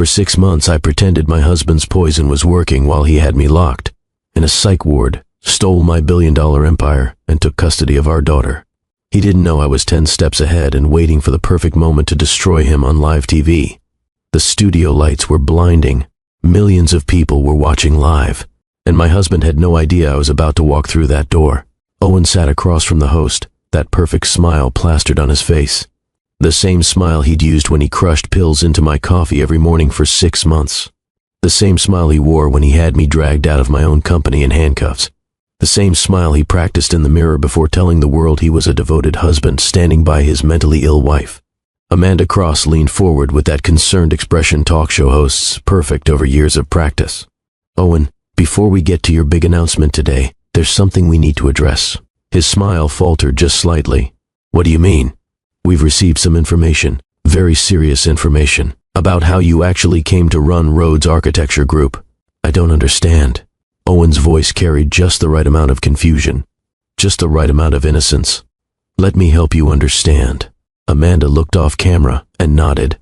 For 6 months, I pretended my husband's poison was working while he had me locked in a psych ward, stole my billion-dollar empire, and took custody of our daughter. He didn't know I was 10 steps ahead and waiting for the perfect moment to destroy him on live TV. The studio lights were blinding. Millions of people were watching live, and my husband had no idea I was about to walk through that door. Owen sat across from the host, that perfect smile plastered on his face. The same smile he'd used when he crushed pills into my coffee every morning for 6 months. The same smile he wore when he had me dragged out of my own company in handcuffs. The same smile he practiced in the mirror before telling the world he was a devoted husband standing by his mentally ill wife. Amanda Cross leaned forward with that concerned expression talk show hosts perfect over years of practice. Owen, before we get to your big announcement today, there's something we need to address. His smile faltered just slightly. What do you mean? We've received some information, very serious information, about how you actually came to run Rhodes Architecture Group. I don't understand. Owen's voice carried just the right amount of confusion, just the right amount of innocence. Let me help you understand. Amanda looked off camera and nodded.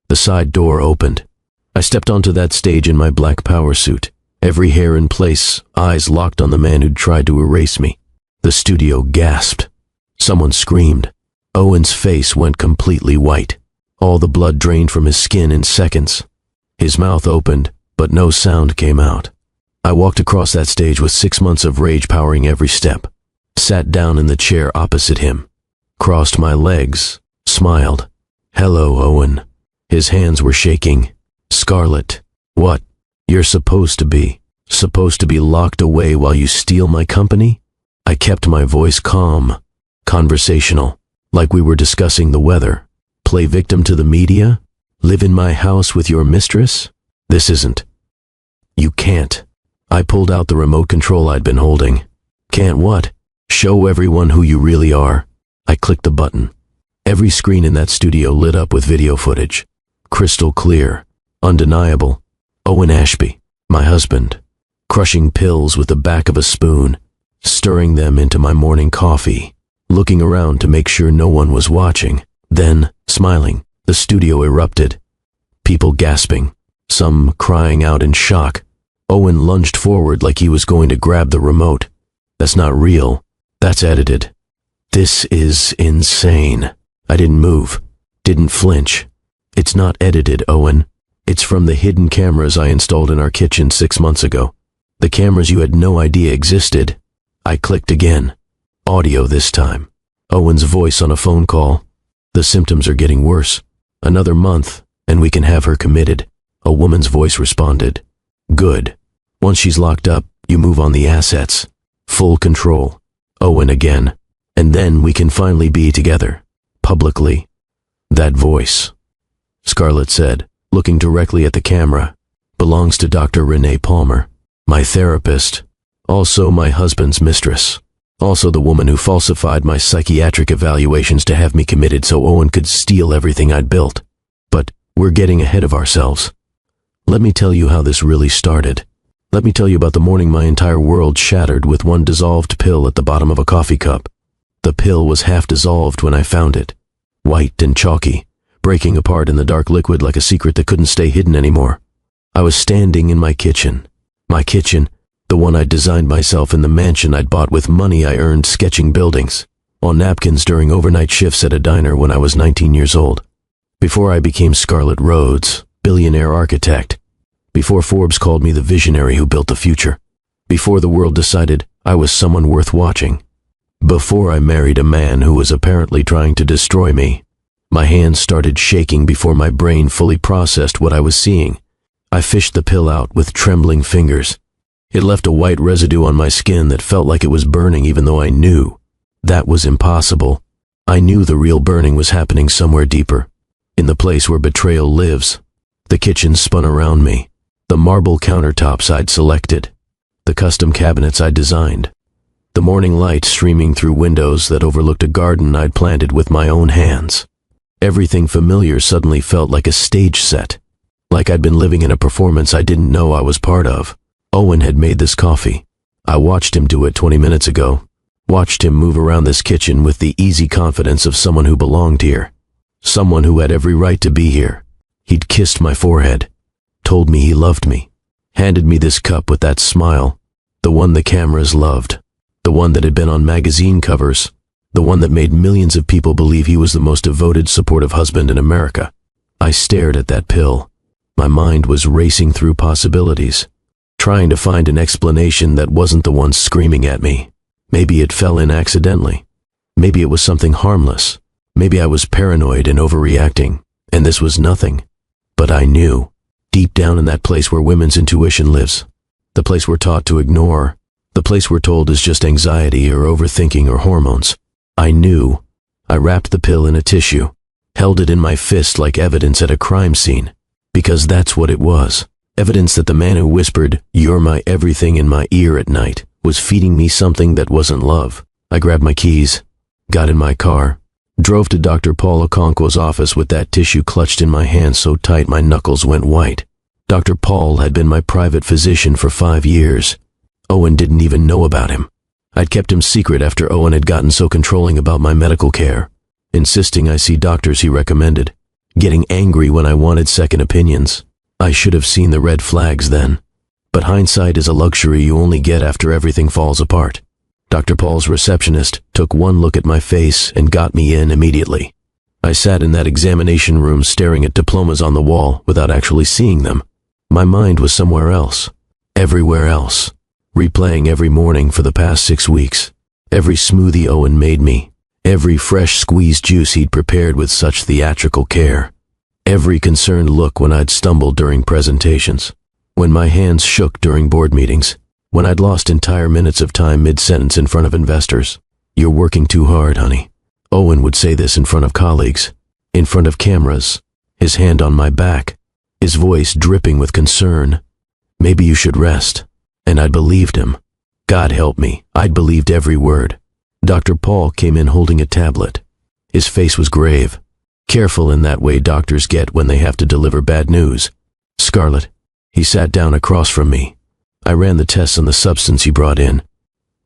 The side door opened. I stepped onto that stage in my black power suit, every hair in place, eyes locked on the man who'd tried to erase me. The studio gasped. Someone screamed. Owen's face went completely white. All the blood drained from his skin in seconds. His mouth opened, but no sound came out. I walked across that stage with 6 months of rage powering every step, sat down in the chair opposite him, crossed my legs, smiled. Hello, Owen. His hands were shaking. Scarlett, what? You're supposed to be locked away while you steal my company? I kept my voice calm, conversational. Like we were discussing the weather. Play victim to the media? Live in my house with your mistress? This isn't. You can't. I pulled out the remote control I'd been holding. Can't what? Show everyone who you really are. I clicked the button. Every screen in that studio lit up with video footage. Crystal clear. Undeniable. Owen Ashby, my husband, crushing pills with the back of a spoon, stirring them into my morning coffee. Looking around to make sure no one was watching. Then, smiling, the studio erupted. People gasping, some crying out in shock. Owen lunged forward like he was going to grab the remote. That's not real. That's edited. This is insane. I didn't move, didn't flinch. It's not edited, Owen. It's from the hidden cameras I installed in our kitchen 6 months ago. The cameras you had no idea existed. I clicked again. Audio this time. Owen's voice on a phone call. The symptoms are getting worse. Another month, and we can have her committed. A woman's voice responded. Good. Once she's locked up, you move on the assets. Full control. Owen again. And then we can finally be together. Publicly. That voice, Scarlett said, looking directly at the camera, belongs to Dr. Renee Palmer, my therapist, also my husband's mistress. Also the woman who falsified my psychiatric evaluations to have me committed so Owen could steal everything I'd built. But we're getting ahead of ourselves. Let me tell you how this really started. Let me tell you about the morning my entire world shattered with one dissolved pill at the bottom of a coffee cup. The pill was half dissolved when I found it, white and chalky, breaking apart in the dark liquid like a secret that couldn't stay hidden anymore. I was standing in my kitchen, the one I'd designed myself in the mansion I'd bought with money I earned sketching buildings, on napkins during overnight shifts at a diner when I was 19 years old. Before I became Scarlett Rhodes, billionaire architect. Before Forbes called me the visionary who built the future. Before the world decided I was someone worth watching. Before I married a man who was apparently trying to destroy me. My hands started shaking before my brain fully processed what I was seeing. I fished the pill out with trembling fingers. It left a white residue on my skin that felt like it was burning even though I knew that was impossible. I knew the real burning was happening somewhere deeper, in the place where betrayal lives. The kitchen spun around me, the marble countertops I'd selected, the custom cabinets I'd designed, the morning light streaming through windows that overlooked a garden I'd planted with my own hands. Everything familiar suddenly felt like a stage set, like I'd been living in a performance I didn't know I was part of. Owen had made this coffee. I watched him do it 20 minutes ago. Watched him move around this kitchen with the easy confidence of someone who belonged here. Someone who had every right to be here. He'd kissed my forehead, told me he loved me, handed me this cup with that smile, the one the cameras loved, the one that had been on magazine covers, the one that made millions of people believe he was the most devoted, supportive husband in America. I stared at that pill. My mind was racing through possibilities, trying to find an explanation that wasn't the one screaming at me. Maybe it fell in accidentally. Maybe it was something harmless. Maybe I was paranoid and overreacting, and this was nothing. But I knew, deep down in that place where women's intuition lives, the place we're taught to ignore, the place we're told is just anxiety or overthinking or hormones. I knew. I wrapped the pill in a tissue, held it in my fist like evidence at a crime scene, because that's what it was. Evidence that the man who whispered, "You're my everything," in my ear at night was feeding me something that wasn't love. I grabbed my keys, got in my car, drove to Dr. Paul Okonkwo's office with that tissue clutched in my hand so tight my knuckles went white. Dr. Paul had been my private physician for 5 years. Owen didn't even know about him. I'd kept him secret after Owen had gotten so controlling about my medical care, insisting I see doctors he recommended, getting angry when I wanted second opinions. I should have seen the red flags then. But hindsight is a luxury you only get after everything falls apart. Dr. Paul's receptionist took one look at my face and got me in immediately. I sat in that examination room staring at diplomas on the wall without actually seeing them. My mind was somewhere else, everywhere else, replaying every morning for the past 6 weeks, every smoothie Owen made me, every fresh squeezed juice he'd prepared with such theatrical care, every concerned look when I'd stumbled during presentations, when my hands shook during board meetings, when I'd lost entire minutes of time mid-sentence in front of investors. "You're working too hard, honey." Owen would say this in front of colleagues, in front of cameras, his hand on my back, his voice dripping with concern. "Maybe you should rest." And I'd believed him. God help me, I'd believed every word. Dr. Paul came in holding a tablet. His face was grave, careful in that way doctors get when they have to deliver bad news. "Scarlett." He sat down across from me. I ran the tests on the substance he brought in.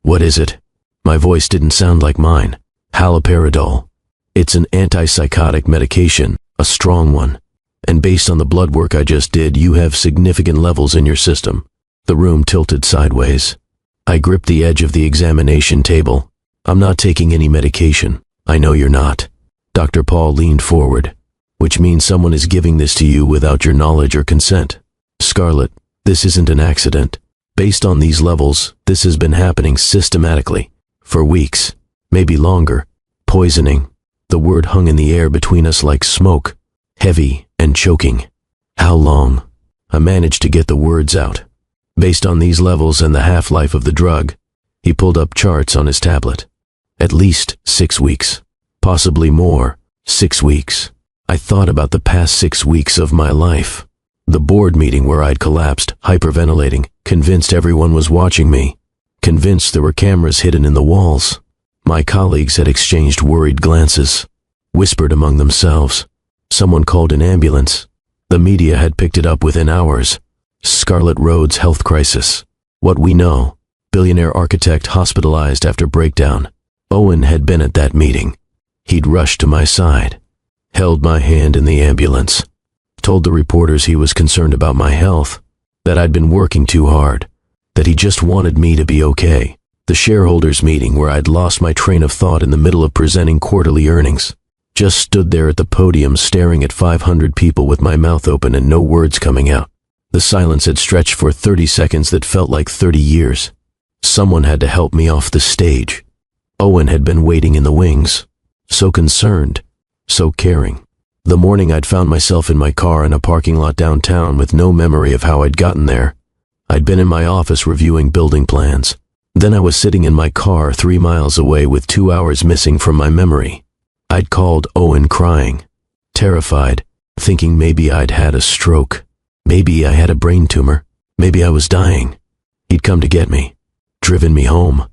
"What is it?" My voice didn't sound like mine. "Haloperidol. It's an antipsychotic medication, a strong one. And based on the blood work I just did, you have significant levels in your system." The room tilted sideways. I gripped the edge of the examination table. "I'm not taking any medication. I know you're not." Dr. Paul leaned forward. "Which means someone is giving this to you without your knowledge or consent. Scarlett, this isn't an accident. Based on these levels, this has been happening systematically, for weeks, maybe longer. Poisoning." The word hung in the air between us like smoke, heavy and choking. "How long?" I managed to get the words out. "Based on these levels and the half-life of the drug." He pulled up charts on his tablet. "At least 6 weeks. Possibly more. 6 weeks." I thought about the past 6 weeks of my life. The board meeting where I'd collapsed, hyperventilating, convinced everyone was watching me, convinced there were cameras hidden in the walls. My colleagues had exchanged worried glances, whispered among themselves. Someone called an ambulance. The media had picked it up within hours. Scarlett Road's health crisis. What we know. Billionaire architect hospitalized after breakdown. Owen had been at that meeting. He'd rushed to my side, held my hand in the ambulance, told the reporters he was concerned about my health, that I'd been working too hard, that he just wanted me to be okay. The shareholders meeting where I'd lost my train of thought in the middle of presenting quarterly earnings. Just stood there at the podium staring at 500 people with my mouth open and no words coming out. The silence had stretched for 30 seconds that felt like 30 years. Someone had to help me off the stage. Owen had been waiting in the wings, so concerned, so caring. The morning I'd found myself in my car in a parking lot downtown with no memory of how I'd gotten there. I'd been in my office reviewing building plans. Then I was sitting in my car 3 miles away with 2 hours missing from my memory. I'd called Owen crying, terrified, thinking maybe I'd had a stroke. Maybe I had a brain tumor. Maybe I was dying. He'd come to get me, driven me home,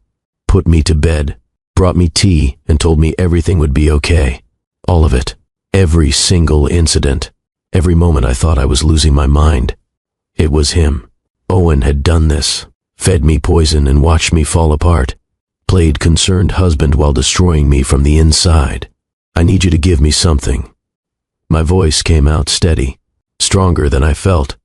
put me to bed, brought me tea, and told me everything would be okay. All of it. Every single incident. Every moment I thought I was losing my mind. It was him. Owen had done this. Fed me poison and watched me fall apart. Played concerned husband while destroying me from the inside. "I need you to give me something." My voice came out steady, stronger than I felt.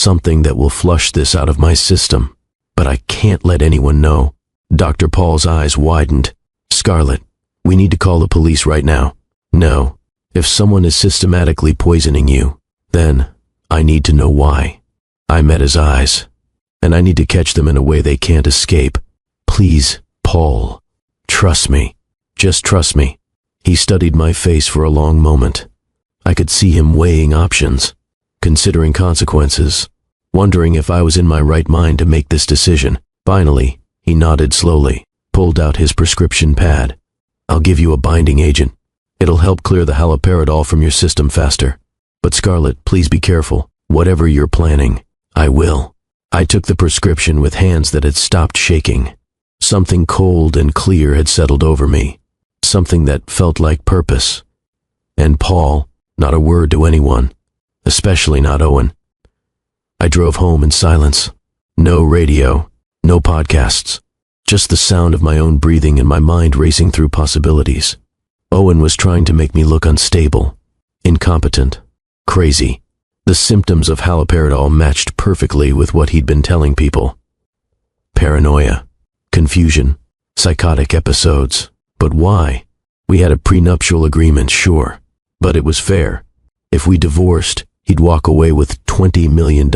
something that will flush this out of my system. But I can't let anyone know. Dr. Paul's eyes widened. Scarlett, we need to call the police right now. No, if someone is systematically poisoning you, then I need to know why. I met his eyes, and I need to catch them in a way they can't escape. Please, Paul, trust me. Just trust me. He studied my face for a long moment. I could see him weighing options, considering consequences, wondering if I was in my right mind to make this decision. Finally, he nodded slowly, pulled out his prescription pad. I'll give you a binding agent. It'll help clear the haloperidol from your system faster. But Scarlett, please be careful. Whatever you're planning, I will. I took the prescription with hands that had stopped shaking. Something cold and clear had settled over me. Something that felt like purpose. And Paul, not a word to anyone, especially not Owen. I drove home in silence. No radio, no podcasts, just the sound of my own breathing and my mind racing through possibilities. Owen was trying to make me look unstable, incompetent, crazy. The symptoms of haloperidol matched perfectly with what he'd been telling people. Paranoia, confusion, psychotic episodes. But why? We had a prenuptial agreement, sure, but it was fair. If we divorced, he'd walk away with $20 million.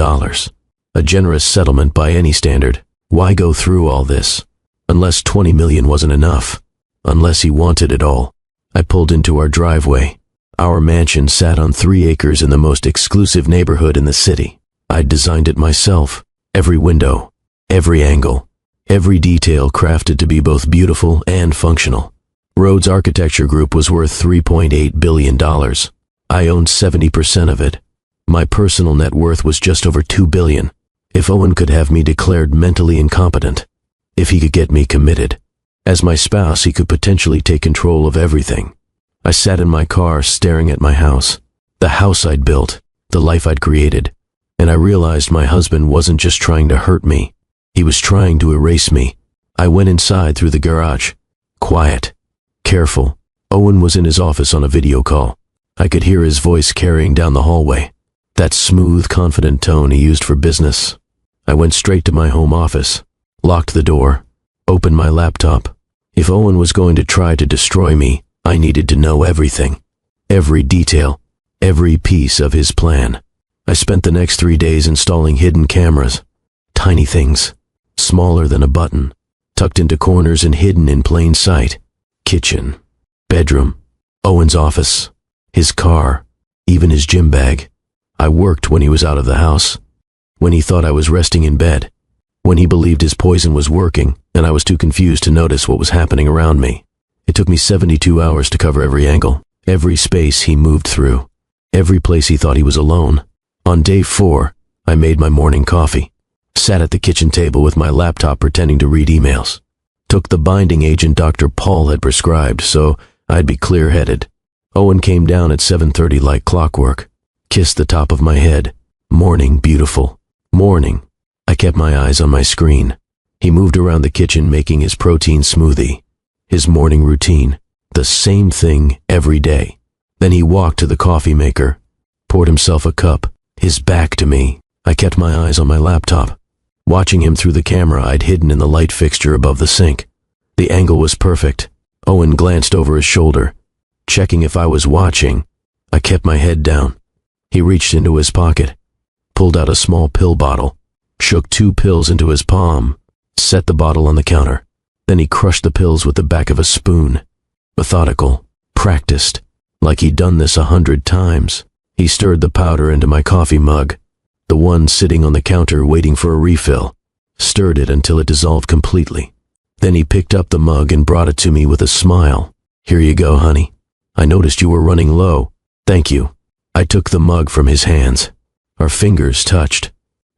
A generous settlement by any standard. Why go through all this? Unless $20 million wasn't enough. Unless he wanted it all. I pulled into our driveway. Our mansion sat on 3 acres in the most exclusive neighborhood in the city. I'd designed it myself. Every window, every angle, every detail crafted to be both beautiful and functional. Rhodes Architecture Group was worth $3.8 billion. I owned 70% of it. My personal net worth was just over $2 billion. If Owen could have me declared mentally incompetent, if he could get me committed, as my spouse, he could potentially take control of everything. I sat in my car staring at my house, the house I'd built, the life I'd created, and I realized my husband wasn't just trying to hurt me. He was trying to erase me. I went inside through the garage. Quiet. Careful. Owen was in his office on a video call. I could hear his voice carrying down the hallway. That smooth, confident tone he used for business. I went straight to my home office, locked the door, opened my laptop. If Owen was going to try to destroy me, I needed to know everything. Every detail, every piece of his plan. I spent the next 3 days installing hidden cameras. Tiny things, smaller than a button, tucked into corners and hidden in plain sight. Kitchen, bedroom, Owen's office, his car, even his gym bag. I worked when he was out of the house, when he thought I was resting in bed, when he believed his poison was working and I was too confused to notice what was happening around me. It took me 72 hours to cover every angle, every space he moved through, every place he thought he was alone. On day 4, I made my morning coffee, sat at the kitchen table with my laptop pretending to read emails. Took the binding agent Dr. Paul had prescribed so I'd be clear-headed. Owen came down at 7:30 like clockwork, kissed the top of my head. Morning, beautiful. Morning. I kept my eyes on my screen. He moved around the kitchen making his protein smoothie. His morning routine. The same thing every day. Then he walked to the coffee maker, poured himself a cup, his back to me. I kept my eyes on my laptop, watching him through the camera I'd hidden in the light fixture above the sink. The angle was perfect. Owen glanced over his shoulder, checking if I was watching. I kept my head down. He reached into his pocket, pulled out a small pill bottle, shook 2 pills into his palm, set the bottle on the counter. Then he crushed the pills with the back of a spoon. Methodical, practiced, like he'd done this 100 times. He stirred the powder into my coffee mug, the one sitting on the counter waiting for a refill, stirred it until it dissolved completely. Then he picked up the mug and brought it to me with a smile. Here you go, honey. I noticed you were running low. Thank you. I took the mug from his hands. Our fingers touched.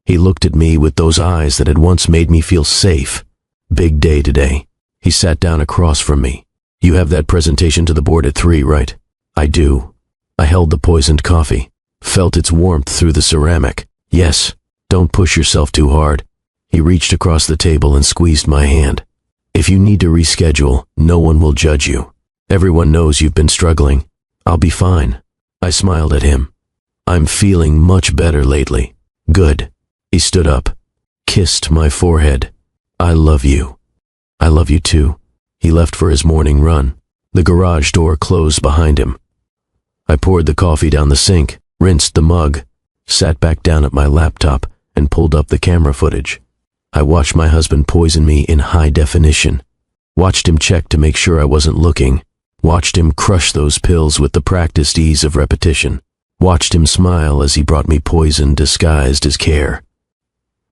He looked at me with those eyes that had once made me feel safe. Big day today. He sat down across from me. You have that presentation to the board at 3, right? I do. I held the poisoned coffee, felt its warmth through the ceramic. Yes, don't push yourself too hard. He reached across the table and squeezed my hand. If you need to reschedule, no one will judge you. Everyone knows you've been struggling. I'll be fine. I smiled at him. I'm feeling much better lately. Good. He stood up, kissed my forehead. I love you. I love you too. He left for his morning run. The garage door closed behind him. I poured the coffee down the sink, rinsed the mug, sat back down at my laptop, and pulled up the camera footage. I watched my husband poison me in high definition. Watched him check to make sure I wasn't looking. Watched him crush those pills with the practiced ease of repetition. Watched him smile as he brought me poison disguised as care.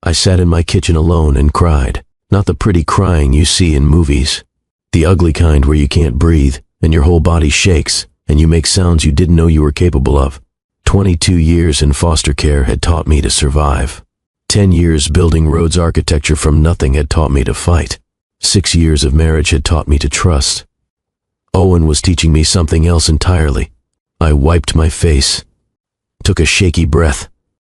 I sat in my kitchen alone and cried. Not the pretty crying you see in movies. The ugly kind where you can't breathe, and your whole body shakes, and you make sounds you didn't know you were capable of. 22 years in foster care had taught me to survive. 10 years building roads architecture from nothing had taught me to fight. 6 years of marriage had taught me to trust. Owen was teaching me something else entirely. I wiped my face, took a shaky breath,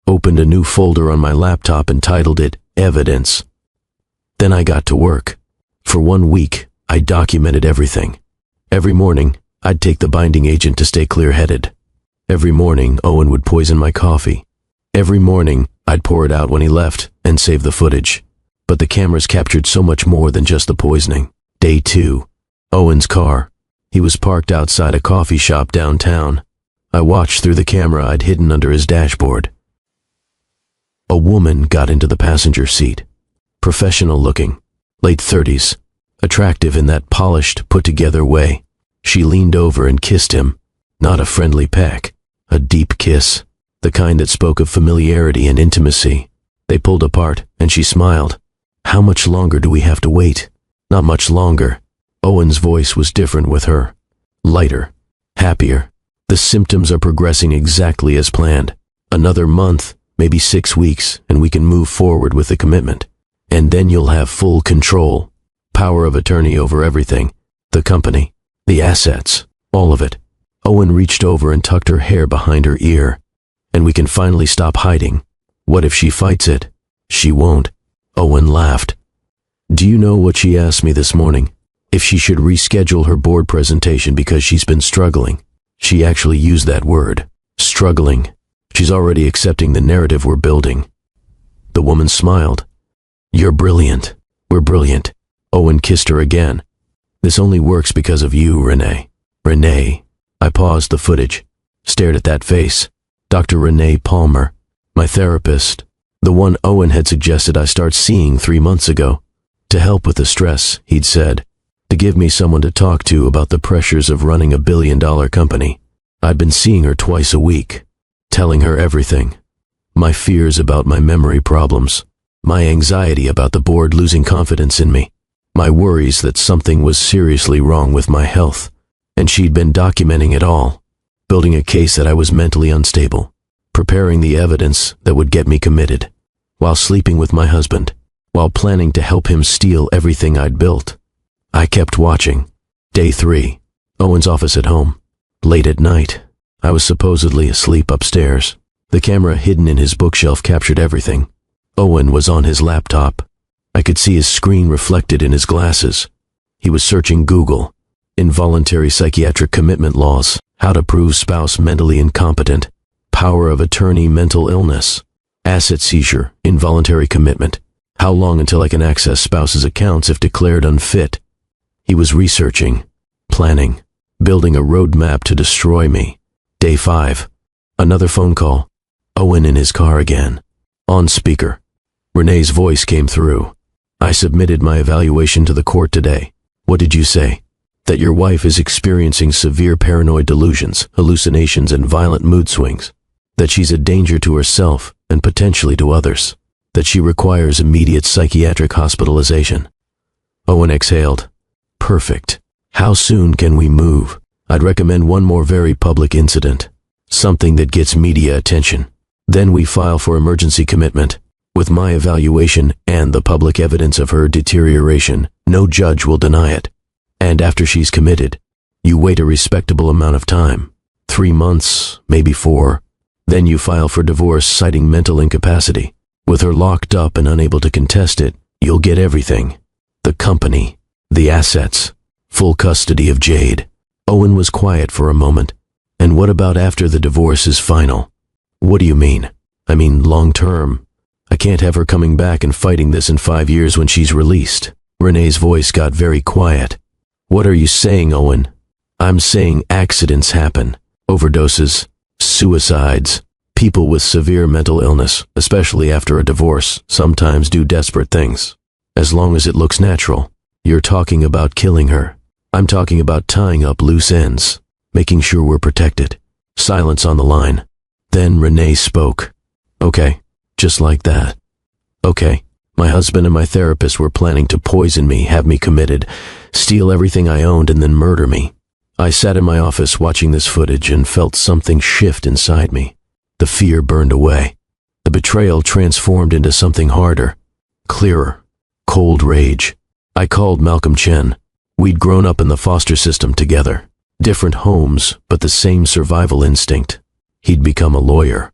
opened a new folder on my laptop and titled it Evidence. Then I got to work. For 1 week, I documented everything. Every morning, I'd take the binding agent to stay clear-headed. Every morning, Owen would poison my coffee. Every morning, I'd pour it out when he left and save the footage. But the cameras captured so much more than just the poisoning. Day 2. Owen's car. He was parked outside a coffee shop downtown. I watched through the camera I'd hidden under his dashboard. A woman got into the passenger seat. Professional looking, late 30s, attractive in that polished, put-together way. She leaned over and kissed him. Not a friendly peck, a deep kiss, the kind that spoke of familiarity and intimacy. They pulled apart, and she smiled. How much longer do we have to wait? Not much longer. Owen's voice was different with her. Lighter, happier. The symptoms are progressing exactly as planned. Another month, maybe 6 weeks, and we can move forward with the commitment. And then you'll have full control, power of attorney over everything, the company, the assets, all of it. Owen reached over and tucked her hair behind her ear. And we can finally stop hiding. What if she fights it? She won't. Owen laughed. Do you know what she asked me this morning? If she should reschedule her board presentation because she's been struggling. She actually used that word, struggling. She's already accepting the narrative we're building. The woman smiled. You're brilliant. We're brilliant. Owen kissed her again. This only works because of you, Renee. Renee. I paused the footage, stared at that face. Dr. Renee Palmer, my therapist, the one Owen had suggested I start seeing 3 months ago. To help with the stress, he'd said. To give me someone to talk to about the pressures of running a billion-dollar company. I'd been seeing her twice a week, telling her everything. My fears about my memory problems. My anxiety about the board losing confidence in me. My worries that something was seriously wrong with my health. And she'd been documenting it all, building a case that I was mentally unstable, preparing the evidence that would get me committed, while sleeping with my husband, while planning to help him steal everything I'd built. I kept watching. Day 3, Owen's office at home. Late at night, I was supposedly asleep upstairs. The camera hidden in his bookshelf captured everything. Owen was on his laptop. I could see his screen reflected in his glasses. He was searching Google. Involuntary psychiatric commitment laws. How to prove spouse mentally incompetent. Power of attorney mental illness. Asset seizure. Involuntary commitment. How long until I can access spouse's accounts if declared unfit? He was researching, planning, building a roadmap to destroy me. Day 5. Another phone call. Owen in his car again. On speaker. Renee's voice came through. I submitted my evaluation to the court today. What did you say? That your wife is experiencing severe paranoid delusions, hallucinations, and violent mood swings. That she's a danger to herself and potentially to others. That she requires immediate psychiatric hospitalization. Owen exhaled. Perfect. How soon can we move? I'd recommend one more very public incident. Something that gets media attention. Then we file for emergency commitment. With my evaluation and the public evidence of her deterioration, no judge will deny it. And after she's committed, you wait a respectable amount of time. 3 months, maybe 4. Then you file for divorce citing mental incapacity. With her locked up and unable to contest it, you'll get everything. The company, the assets, full custody of Jade. Owen was quiet for a moment. And what about after the divorce is final? What do you mean? I mean long term. I can't have her coming back and fighting this in 5 years when she's released. Renee's voice got very quiet. What are you saying, Owen? I'm saying accidents happen. Overdoses, suicides. People with severe mental illness, especially after a divorce, sometimes do desperate things. As long as it looks natural. You're talking about killing her. I'm talking about tying up loose ends, making sure we're protected. Silence on the line. Then Renee spoke. Okay, just like that. Okay, my husband and my therapist were planning to poison me, have me committed, steal everything I owned, and then murder me. I sat in my office watching this footage and felt something shift inside me. The fear burned away. The betrayal transformed into something harder, clearer, cold rage. I called Malcolm Chen. We'd grown up in the foster system together. Different homes, but the same survival instinct. He'd become a lawyer.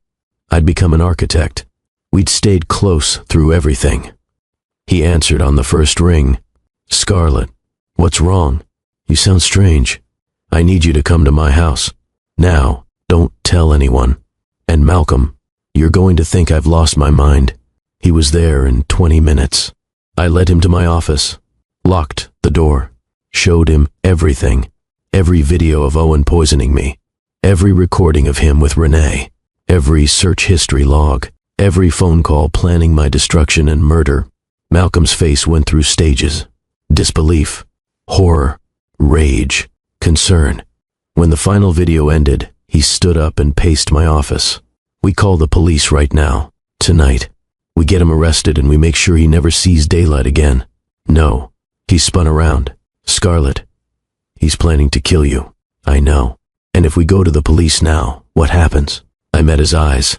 I'd become an architect. We'd stayed close through everything. He answered on the first ring. Scarlett, what's wrong? You sound strange. I need you to come to my house. Now, don't tell anyone. And Malcolm, you're going to think I've lost my mind. He was there in 20 minutes. I led him to my office, locked the door, showed him everything. Every video of Owen poisoning me, every recording of him with Renee, every search history log, every phone call planning my destruction and murder. Malcolm's face went through stages. Disbelief, horror, rage, concern. When the final video ended, he stood up and paced my office. We call the police right now, tonight. We get him arrested and we make sure he never sees daylight again. No, he spun around. Scarlett, he's planning to kill you. I know. And if we go to the police now, what happens? I met his eyes.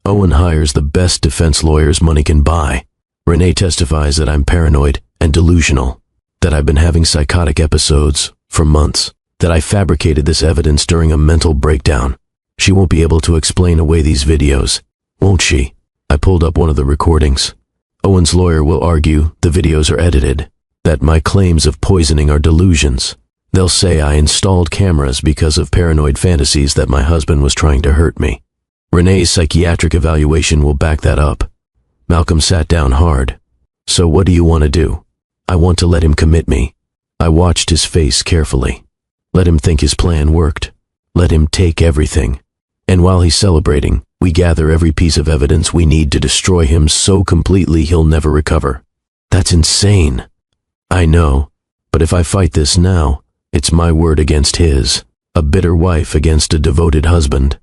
Owen hires the best defense lawyers money can buy. Renee testifies that I'm paranoid and delusional, that I've been having psychotic episodes for months, that I fabricated this evidence during a mental breakdown. She won't be able to explain away these videos, won't she? I pulled up one of the recordings. Owen's lawyer will argue the videos are edited, that my claims of poisoning are delusions. They'll say I installed cameras because of paranoid fantasies that my husband was trying to hurt me. Renee's psychiatric evaluation will back that up. Malcolm sat down hard. So what do you want to do? I want to let him commit me. I watched his face carefully. Let him think his plan worked. Let him take everything. And while he's celebrating, we gather every piece of evidence we need to destroy him so completely he'll never recover. That's insane. I know, but if I fight this now, it's my word against his, a bitter wife against a devoted husband.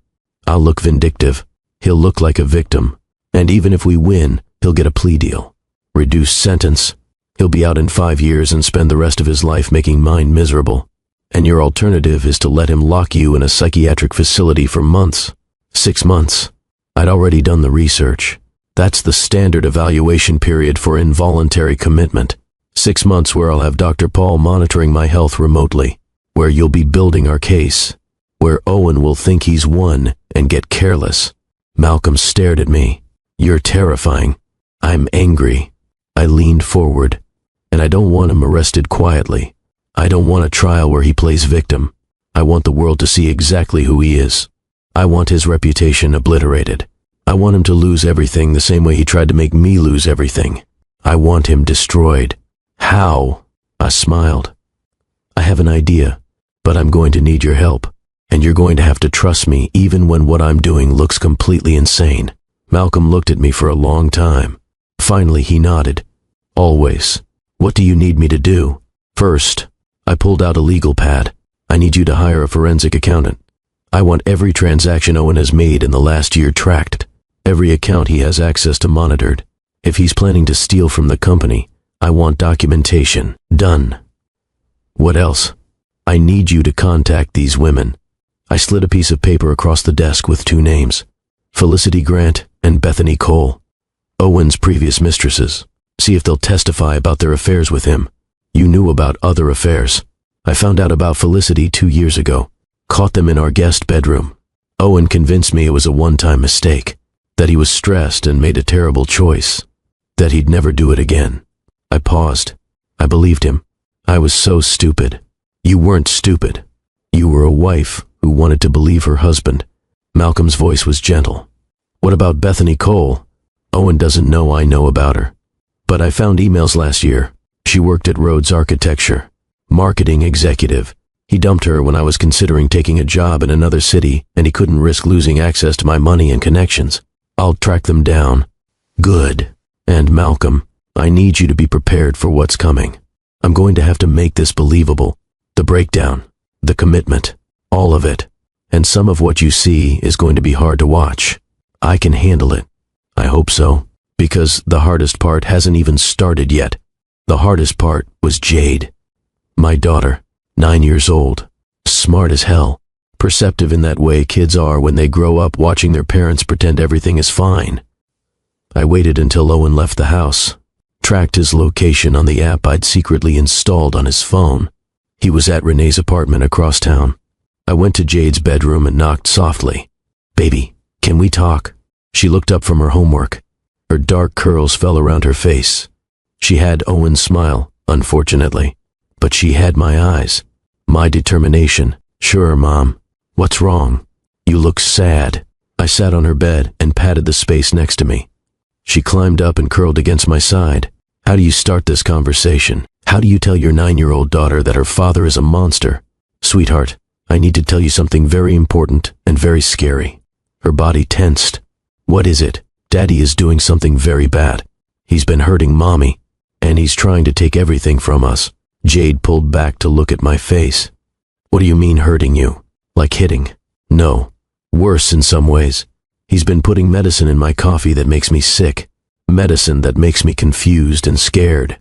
I'll look vindictive. He'll look like a victim. And even if we win, he'll get a plea deal. Reduced sentence. He'll be out in 5 years and spend the rest of his life making mine miserable. And your alternative is to let him lock you in a psychiatric facility for months. 6 months. I'd already done the research. That's the standard evaluation period for involuntary commitment. 6 months where I'll have Dr. Paul monitoring my health remotely, where you'll be building our case, where Owen will think he's won and get careless. Malcolm stared at me. You're terrifying. I'm angry. I leaned forward. And I don't want him arrested quietly. I don't want a trial where he plays victim. I want the world to see exactly who he is. I want his reputation obliterated. I want him to lose everything the same way he tried to make me lose everything. I want him destroyed. How? I smiled. I have an idea, but I'm going to need your help, and you're going to have to trust me even when what I'm doing looks completely insane. Malcolm looked at me for a long time. Finally, he nodded. Always. What do you need me to do? First, I pulled out a legal pad. I need you to hire a forensic accountant. I want every transaction Owen has made in the last year tracked. Every account he has access to monitored. If he's planning to steal from the company, I want documentation. Done. What else? I need you to contact these women. I slid a piece of paper across the desk with 2 names. Felicity Grant and Bethany Cole. Owen's previous mistresses. See if they'll testify about their affairs with him. You knew about other affairs. I found out about Felicity 2 years ago. Caught them in our guest bedroom. Owen convinced me it was a one-time mistake. That he was stressed and made a terrible choice. That he'd never do it again. I paused. I believed him. I was so stupid. You weren't stupid. You were a wife who wanted to believe her husband. Malcolm's voice was gentle. What about Bethany Cole? Owen doesn't know I know about her. But I found emails last year. She worked at Rhodes Architecture. Marketing executive. He dumped her when I was considering taking a job in another city, and he couldn't risk losing access to my money and connections. I'll track them down. Good. And Malcolm, I need you to be prepared for what's coming. I'm going to have to make this believable. The breakdown, the commitment, all of it. And some of what you see is going to be hard to watch. I can handle it. I hope so, because the hardest part hasn't even started yet. The hardest part was Jade. My daughter, 9 years old, smart as hell, perceptive in that way kids are when they grow up watching their parents pretend everything is fine. I waited until Owen left the house, tracked his location on the app I'd secretly installed on his phone. He was at Renee's apartment across town. I went to Jade's bedroom and knocked softly. "Baby, can we talk?" She looked up from her homework. Her dark curls fell around her face. She had Owen's smile, unfortunately, but she had my eyes, my determination. "Sure, Mom. What's wrong? You look sad." I sat on her bed and patted the space next to me. She climbed up and curled against my side. "How do you start this conversation? How do you tell your 9-year-old daughter that her father is a monster?" "Sweetheart, I need to tell you something very important and very scary." Her body tensed. "What is it?" "Daddy is doing something very bad. He's been hurting Mommy, and he's trying to take everything from us." Jade pulled back to look at my face. "What do you mean hurting you? Like hitting?" "No. Worse in some ways. He's been putting medicine in my coffee that makes me sick. Medicine that makes me confused and scared.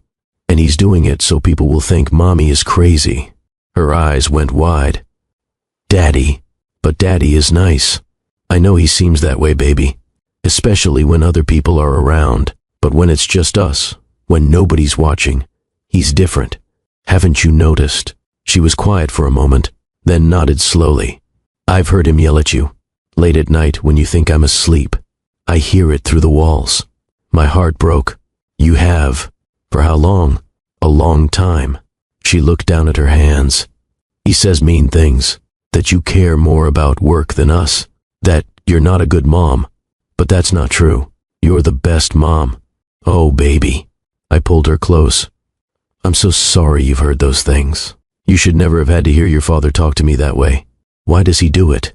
And he's doing it so people will think Mommy is crazy." Her eyes went wide. "Daddy. But Daddy is nice. I know he seems that way, baby. Especially when other people are around. But when it's just us, when nobody's watching, he's different. Haven't you noticed?" She was quiet for a moment, then nodded slowly. "I've heard him yell at you. Late at night when you think I'm asleep. I hear it through the walls." My heart broke. "You have? For how long?" "A long time." She looked down at her hands. "He says mean things. That you care more about work than us. That you're not a good mom. But that's not true. You're the best mom." "Oh, baby." I pulled her close. "I'm so sorry you've heard those things. You should never have had to hear your father talk to me that way. Why does he do it?"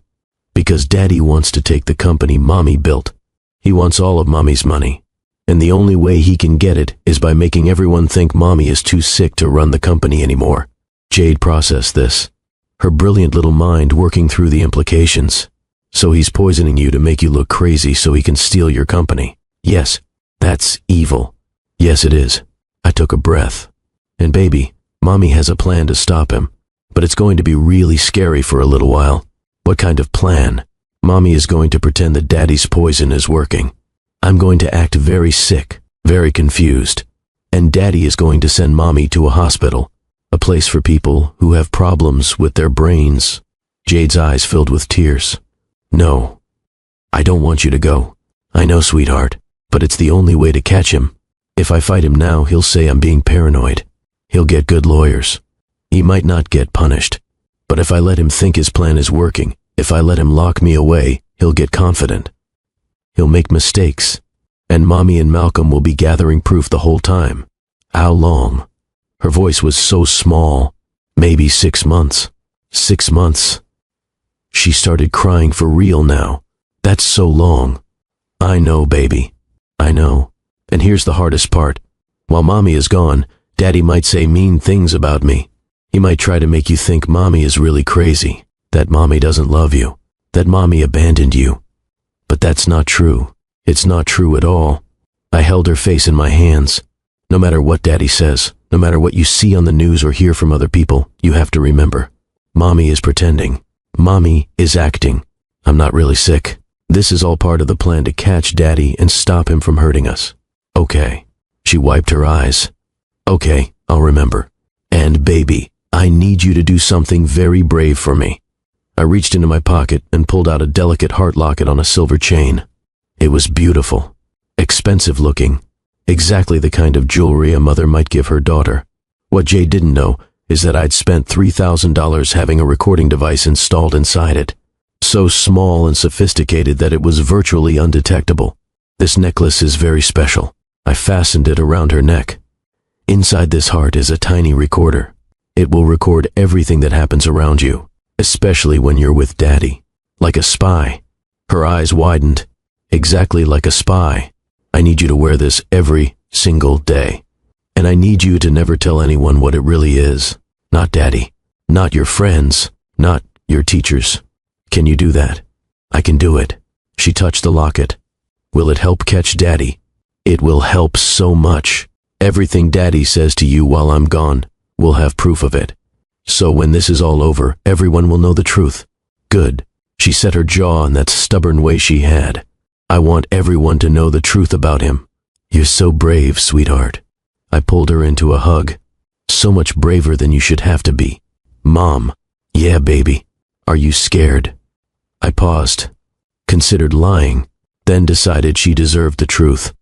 "Because Daddy wants to take the company Mommy built. He wants all of Mommy's money. And the only way he can get it is by making everyone think Mommy is too sick to run the company anymore." Jade processed this, her brilliant little mind working through the implications. "So he's poisoning you to make you look crazy so he can steal your company." "Yes, that's evil." "Yes, it is." I took a breath. "And baby, Mommy has a plan to stop him. But it's going to be really scary for a little while." "What kind of plan?" "Mommy is going to pretend that Daddy's poison is working. I'm going to act very sick, very confused. And Daddy is going to send Mommy to a hospital, a place for people who have problems with their brains." Jade's eyes filled with tears. "No, I don't want you to go. I know, sweetheart, but it's the only way to catch him. If I fight him now, he'll say I'm being paranoid. He'll get good lawyers. He might not get punished. But if I let him think his plan is working, if I let him lock me away, he'll get confident. He'll make mistakes. And Mommy and Malcolm will be gathering proof the whole time." "How long?" Her voice was so small. "Maybe 6 months." 6 months. She started crying for real now. "That's so long." "I know, baby. I know. And here's the hardest part. While Mommy is gone, Daddy might say mean things about me. He might try to make you think Mommy is really crazy, that Mommy doesn't love you, that Mommy abandoned you. But that's not true. It's not true at all." I held her face in my hands. "No matter what Daddy says, no matter what you see on the news or hear from other people, you have to remember. Mommy is pretending. Mommy is acting. I'm not really sick. This is all part of the plan to catch Daddy and stop him from hurting us." "Okay." She wiped her eyes. "Okay, I'll remember. And baby, I need you to do something very brave for me." I reached into my pocket and pulled out a delicate heart locket on a silver chain. It was beautiful, expensive looking, exactly the kind of jewelry a mother might give her daughter. What Jay didn't know is that I'd spent $3,000 having a recording device installed inside it, so small and sophisticated that it was virtually undetectable. This necklace is very special. I fastened it around her neck. Inside this heart is a tiny recorder. It will record everything that happens around you, especially when you're with Daddy. Like a spy. Her eyes widened. Exactly like a spy. I need you to wear this every single day. And I need you to never tell anyone what it really is. Not Daddy. Not your friends. Not your teachers. Can you do that? I can do it. She touched the locket. Will it help catch Daddy? It will help so much. Everything Daddy says to you while I'm gone, we'll have proof of it. So when this is all over, everyone will know the truth. Good. She set her jaw in that stubborn way she had. I want everyone to know the truth about him. You're so brave, sweetheart. I pulled her into a hug. So much braver than you should have to be. Mom. Yeah, baby. Are you scared? I paused, considered lying, then decided she deserved the truth.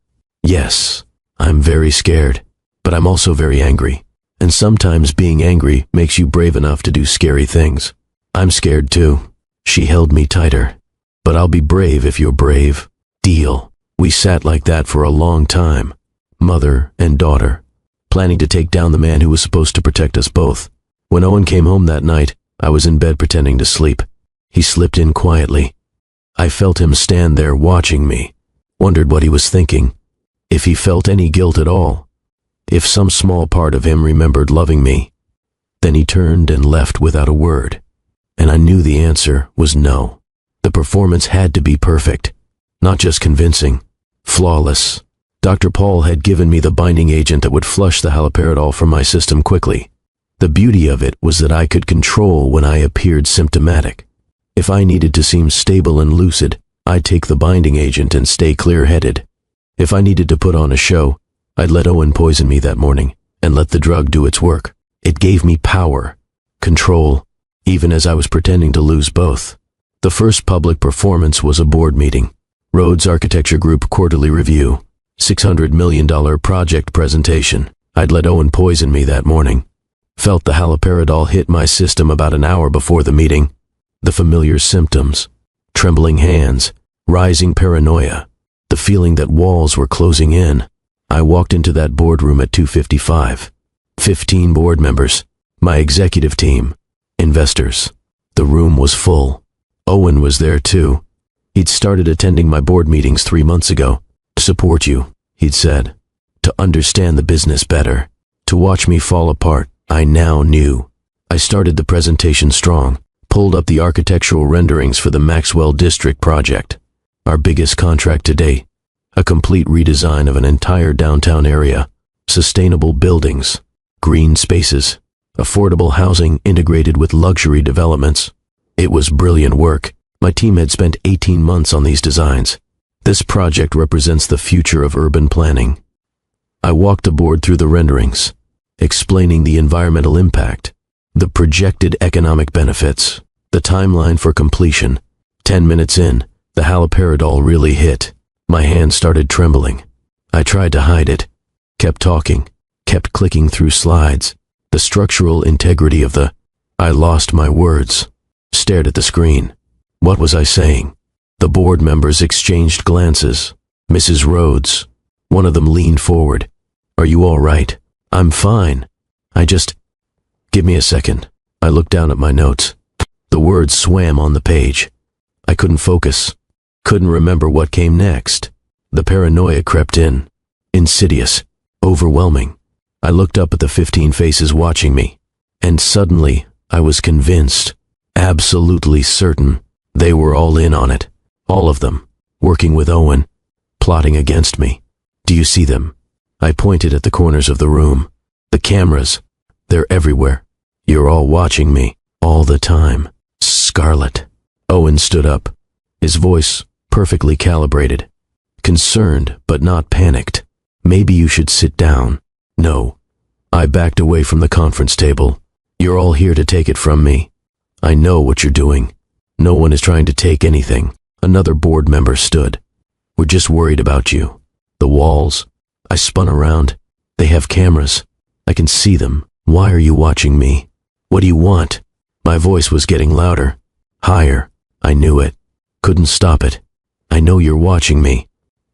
Yes, I'm very scared, but I'm also very angry. And sometimes being angry makes you brave enough to do scary things. I'm scared too. She held me tighter. But I'll be brave if you're brave. Deal. We sat like that for a long time. Mother and daughter, planning to take down the man who was supposed to protect us both. When Owen came home that night, I was in bed pretending to sleep. He slipped in quietly. I felt him stand there watching me. Wondered what he was thinking. If he felt any guilt at all. If some small part of him remembered loving me. Then he turned and left without a word. And I knew the answer was no. The performance had to be perfect. Not just convincing. Flawless. Dr. Paul had given me the binding agent that would flush the haloperidol from my system quickly. The beauty of it was that I could control when I appeared symptomatic. If I needed to seem stable and lucid, I'd take the binding agent and stay clear-headed. If I needed to put on a show, I'd let Owen poison me that morning and let the drug do its work. It gave me power, control, even as I was pretending to lose both. The first public performance was a board meeting. Rhodes Architecture Group quarterly review. $600 million project presentation. I'd let Owen poison me that morning. Felt the haloperidol hit my system about an hour before the meeting. The familiar symptoms. Trembling hands. Rising paranoia. The feeling that walls were closing in. I walked into that boardroom at 2:55. 15 board members. My executive team. Investors. The room was full. Owen was there too. He'd started attending my board meetings 3 months ago. To support you, he'd said. To understand the business better. To watch me fall apart, I now knew. I started the presentation strong. Pulled up the architectural renderings for the Maxwell District project. Our biggest contract to date. A complete redesign of an entire downtown area. Sustainable buildings. Green spaces. Affordable housing integrated with luxury developments. It was brilliant work. My team had spent 18 months on these designs. This project represents the future of urban planning. I walked the board through the renderings, explaining the environmental impact, the projected economic benefits, the timeline for completion. 10 minutes in, the haloperidol really hit. My hand started trembling. I tried to hide it, kept talking, kept clicking through slides. The structural integrity of I lost my words, stared at the screen. What was I saying? The board members exchanged glances. Mrs. Rhodes, one of them leaned forward. Are you all right? I'm fine. Give me a second. I looked down at my notes. The words swam on the page. I couldn't focus. Couldn't remember what came next. The paranoia crept in. Insidious. Overwhelming. I looked up at the 15 faces watching me. And suddenly, I was convinced. Absolutely certain. They were all in on it. All of them. Working with Owen. Plotting against me. Do you see them? I pointed at the corners of the room. The cameras. They're everywhere. You're all watching me. All the time. Scarlet. Owen stood up. His voice perfectly calibrated. Concerned, but not panicked. Maybe you should sit down. No. I backed away from the conference table. You're all here to take it from me. I know what you're doing. No one is trying to take anything. Another board member stood. We're just worried about you. The walls. I spun around. They have cameras. I can see them. Why are you watching me? What do you want? My voice was getting louder. Higher. I knew it. Couldn't stop it. I know you're watching me.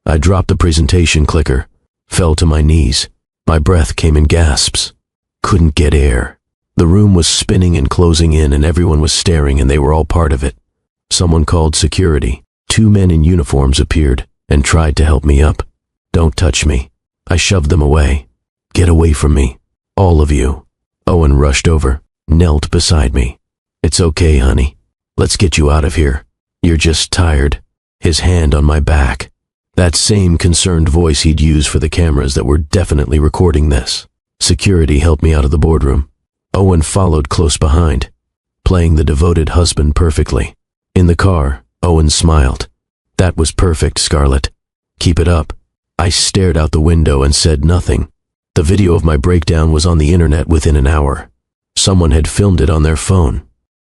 I dropped the presentation clicker, fell to my knees. My breath came in gasps. Couldn't get air. The room was spinning and closing in, and everyone was staring, and they were all part of it. Someone called security. 2 men in uniforms appeared and tried to help me up. "Don't touch me." I shoved them away. "Get away from me, all of you." Owen rushed over, knelt beside me. "It's okay, honey. Let's get you out of here. You're just tired." His hand on my back. That same concerned voice he'd use for the cameras that were definitely recording this. Security helped me out of the boardroom. Owen followed close behind, playing the devoted husband perfectly. In the car, Owen smiled. "That was perfect, Scarlett. Keep it up." I stared out the window and said nothing. The video of my breakdown was on the internet within an hour. Someone had filmed it on their phone,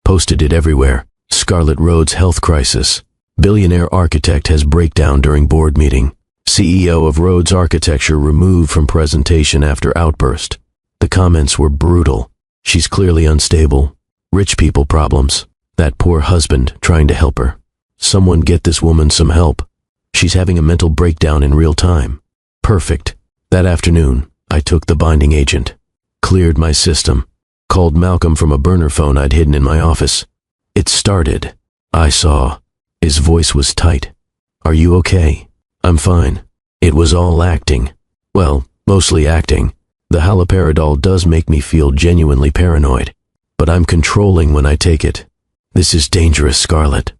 posted it everywhere. Scarlett Rhodes' health crisis. Billionaire architect has breakdown during board meeting. CEO of Rhodes Architecture removed from presentation after outburst. The comments were brutal. "She's clearly unstable. Rich people problems. That poor husband trying to help her. Someone get this woman some help. She's having a mental breakdown in real time." Perfect. That afternoon, I took the binding agent, cleared my system, called Malcolm from a burner phone I'd hidden in my office. It started. I saw. His voice was tight. "Are you okay?" "I'm fine." It was all acting. Well, mostly acting. The haloperidol does make me feel genuinely paranoid, but I'm controlling when I take it. "This is dangerous, Scarlett."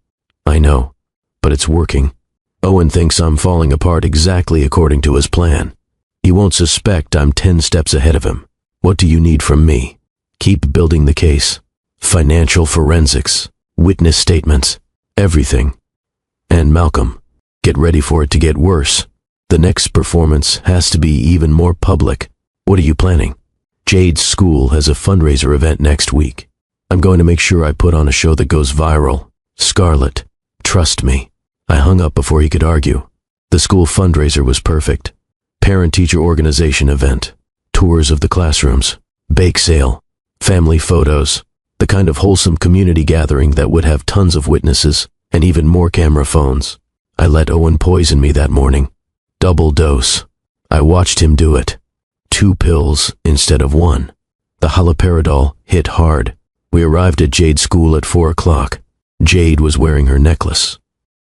"I know, but it's working." Owen thinks I'm falling apart exactly according to his plan. He won't suspect I'm 10 steps ahead of him. "What do you need from me?" "Keep building the case. Financial forensics, witness statements, everything. And Malcolm, get ready for it to get worse. The next performance has to be even more public." "What are you planning?" "Jade's school has a fundraiser event next week. I'm going to make sure I put on a show that goes viral. Scarlett, trust me." I hung up before he could argue. The school fundraiser was perfect. Parent-teacher organization event, tours of the classrooms, bake sale, family photos, the kind of wholesome community gathering that would have tons of witnesses and even more camera phones. I let Owen poison me that morning. Double dose. I watched him do it. 2 pills instead of 1. The haloperidol hit hard. We arrived at Jade's school at 4 o'clock. Jade was wearing her necklace,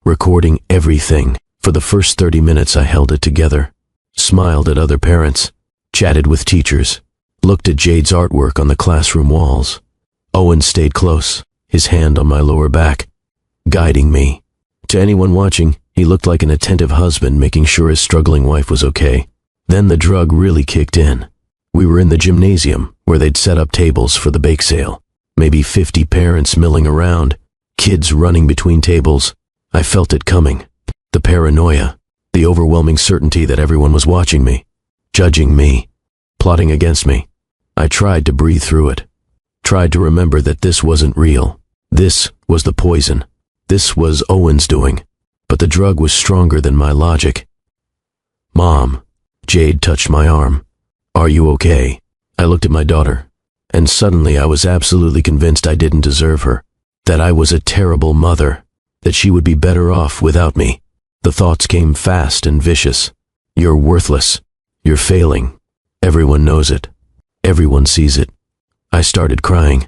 recording everything. For the first 30 minutes I held it together, smiled at other parents, chatted with teachers, looked at Jade's artwork on the classroom walls. Owen stayed close, his hand on my lower back, guiding me. To anyone watching, he looked like an attentive husband making sure his struggling wife was okay. Then the drug really kicked in. We were in the gymnasium where they'd set up tables for the bake sale. Maybe 50 parents milling around, kids running between tables. I felt it coming. The paranoia, the overwhelming certainty that everyone was watching me, judging me, plotting against me. I tried to breathe through it, tried to remember that this wasn't real. This was the poison. This was Owen's doing. But the drug was stronger than my logic. "Mom," Jade touched my arm. "Are you okay?" I looked at my daughter, and suddenly I was absolutely convinced I didn't deserve her, that I was a terrible mother, that she would be better off without me. The thoughts came fast and vicious. "You're worthless. You're failing. Everyone knows it. Everyone sees it." I started crying.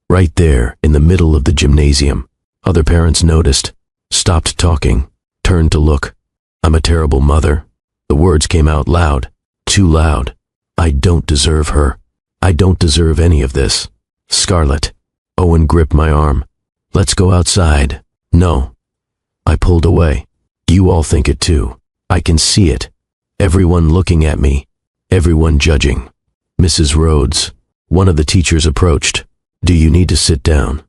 Right there, in the middle of the gymnasium. Other parents noticed, stopped talking, turned to look. "I'm a terrible mother." The words came out loud, too loud. "I don't deserve her. I don't deserve any of this. Scarlett." Owen gripped my arm. "Let's go outside." "No." I pulled away. "You all think it too. I can see it. Everyone looking at me. Everyone judging." "Mrs. Rhodes," one of the teachers approached. "Do you need to sit down?"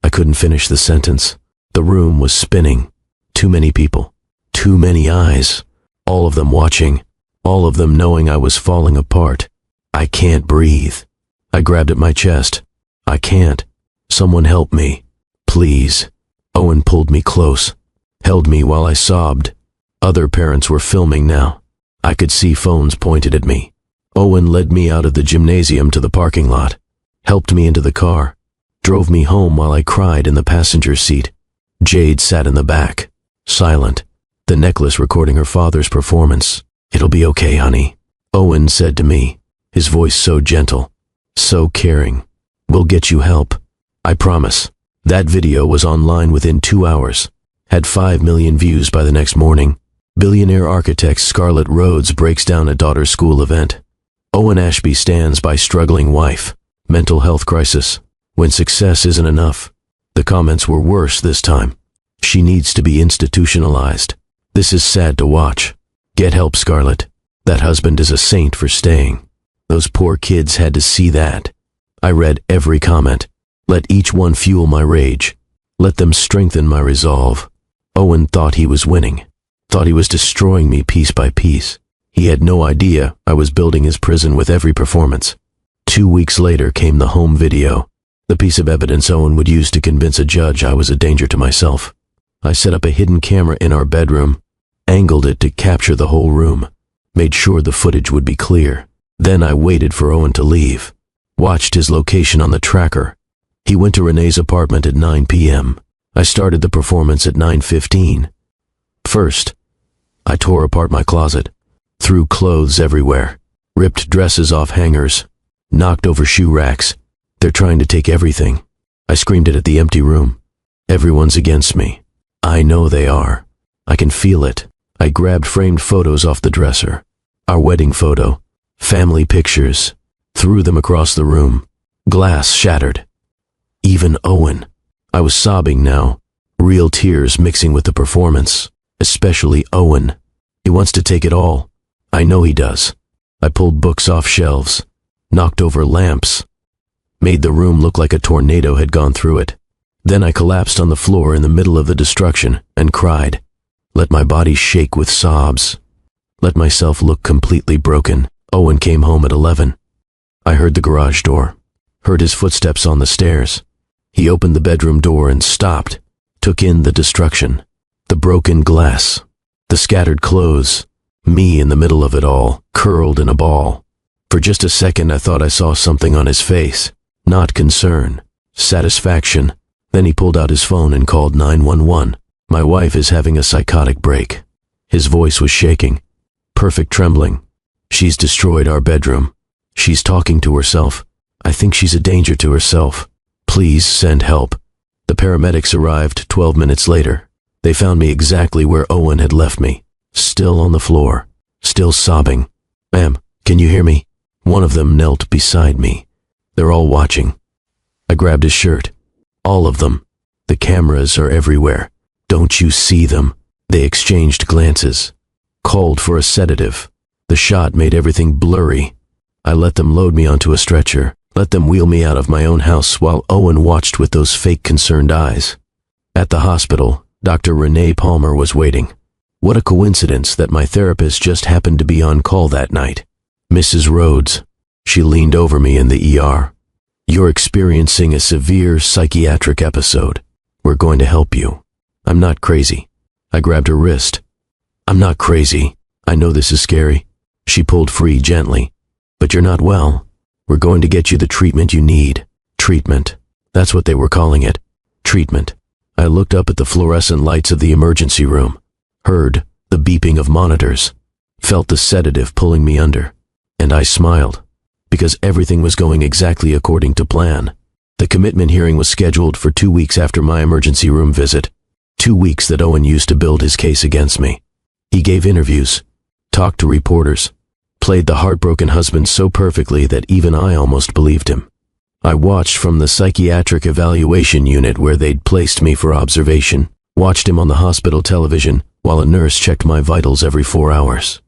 I couldn't finish the sentence. The room was spinning. Too many people. Too many eyes. All of them watching. All of them knowing I was falling apart. I can't breathe. I grabbed at my chest. "I can't. Someone help me. Please." Owen pulled me close, held me while I sobbed. Other parents were filming now. I could see phones pointed at me. Owen led me out of the gymnasium to the parking lot, helped me into the car, drove me home while I cried in the passenger seat. Jade sat in the back, silent. the necklace recording her father's performance. "It'll be okay, honey," Owen said to me, his voice so gentle, so caring. "We'll get you help. I promise." That video was online within 2 hours, had 5 million views by the next morning. Billionaire architect Scarlett Rhodes breaks down a daughter's school event. Owen Ashby stands by struggling wife. Mental health crisis. When success isn't enough. The comments were worse this time. "She needs to be institutionalized. This is sad to watch. Get help, Scarlett. That husband is a saint for staying. Those poor kids had to see that." I read every comment. Let each one fuel my rage. Let them strengthen my resolve. Owen thought he was winning. Thought he was destroying me piece by piece. He had no idea I was building his prison with every performance. 2 weeks later came the home video, the piece of evidence Owen would use to convince a judge I was a danger to myself. I set up a hidden camera in our bedroom, angled it to capture the whole room, made sure the footage would be clear. Then I waited for Owen to leave, watched his location on the tracker. He went to Renee's apartment at 9 p.m. I started the performance at 9:15. First, I tore apart my closet, threw clothes everywhere, ripped dresses off hangers, knocked over shoe racks. They're trying to take everything. I screamed it at the empty room. Everyone's against me. I know they are. I can feel it. I grabbed framed photos off the dresser. Our wedding photo, family pictures, threw them across the room. Glass shattered. Even Owen. I was sobbing now, real tears mixing with the performance. Especially Owen. He wants to take it all. I know he does. I pulled books off shelves, knocked over lamps, made the room look like a tornado had gone through it. Then I collapsed on the floor in the middle of the destruction and cried. Let my body shake with sobs. Let myself look completely broken. Owen came home at 11. I heard the garage door, heard his footsteps on the stairs. He opened the bedroom door and stopped, took in the destruction, the broken glass, the scattered clothes, me in the middle of it all, curled in a ball. For just a second I thought I saw something on his face, not concern, satisfaction. Then he pulled out his phone and called 911. My wife is having a psychotic break. His voice was shaking, perfect trembling. She's destroyed our bedroom. She's talking to herself. I think she's a danger to herself. Please send help. The paramedics arrived 12 minutes later. They found me exactly where Owen had left me, still on the floor, still sobbing. "Ma'am, can you hear me?" One of them knelt beside me. They're all watching. I grabbed his shirt. All of them. The cameras are everywhere. Don't you see them? They exchanged glances. Called for a sedative. The shot made everything blurry. I let them load me onto a stretcher, let them wheel me out of my own house while Owen watched with those fake concerned eyes. At the hospital, Dr. Renee Palmer was waiting. What a coincidence that my therapist just happened to be on call that night. "Mrs. Rhodes," she leaned over me in the ER. "You're experiencing a severe psychiatric episode. We're going to help you." "I'm not crazy." I grabbed her wrist. "I'm not crazy. I know this is scary." She pulled free gently. "But you're not well. We're going to get you the treatment you need." Treatment. That's what they were calling it. Treatment. I looked up at the fluorescent lights of the emergency room, heard the beeping of monitors, felt the sedative pulling me under, and I smiled, because everything was going exactly according to plan. The commitment hearing was scheduled for 2 weeks after my emergency room visit, 2 weeks that Owen used to build his case against me. He gave interviews, talked to reporters, played the heartbroken husband so perfectly that even I almost believed him. I watched from the psychiatric evaluation unit where they'd placed me for observation, watched him on the hospital television while a nurse checked my vitals every 4 hours.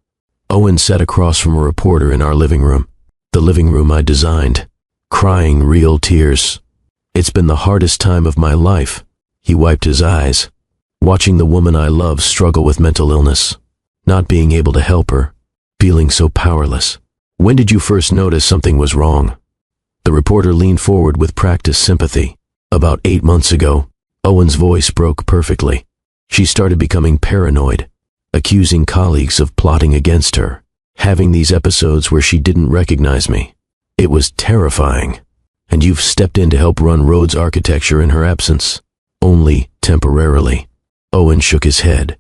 Owen sat across from a reporter in our living room, the living room I designed, crying real tears. "It's been the hardest time of my life." He wiped his eyes, watching the woman I love struggle with mental illness, not being able to help her, feeling so powerless. "When did you first notice something was wrong?" The reporter leaned forward with practiced sympathy. "About 8 months ago." Owen's voice broke perfectly. "She started becoming paranoid, accusing colleagues of plotting against her, having these episodes where she didn't recognize me. It was terrifying. And you've stepped in to help run Rhodes Architecture in her absence." "Only temporarily." Owen shook his head.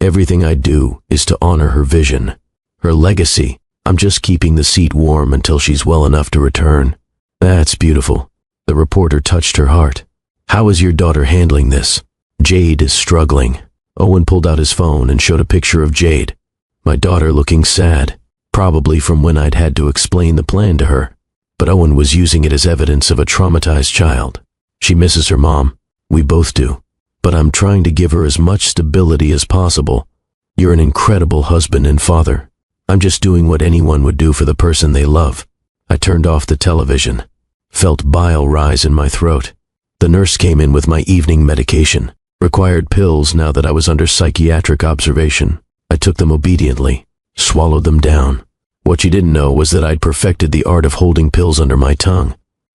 Everything I do is to honor her vision, her legacy. I'm just keeping the seat warm until she's well enough to return. That's beautiful. The reporter touched her heart. How is your daughter handling this? Jade is struggling. Owen pulled out his phone and showed a picture of Jade. My daughter looking sad, probably from when I'd had to explain the plan to her. But Owen was using it as evidence of a traumatized child. She misses her mom. We both do. But I'm trying to give her as much stability as possible. You're an incredible husband and father. I'm just doing what anyone would do for the person they love. I turned off the television. Felt bile rise in my throat. The nurse came in with my evening medication. Required pills now that I was under psychiatric observation. I took them obediently, swallowed them down. What she didn't know was that I'd perfected the art of holding pills under my tongue,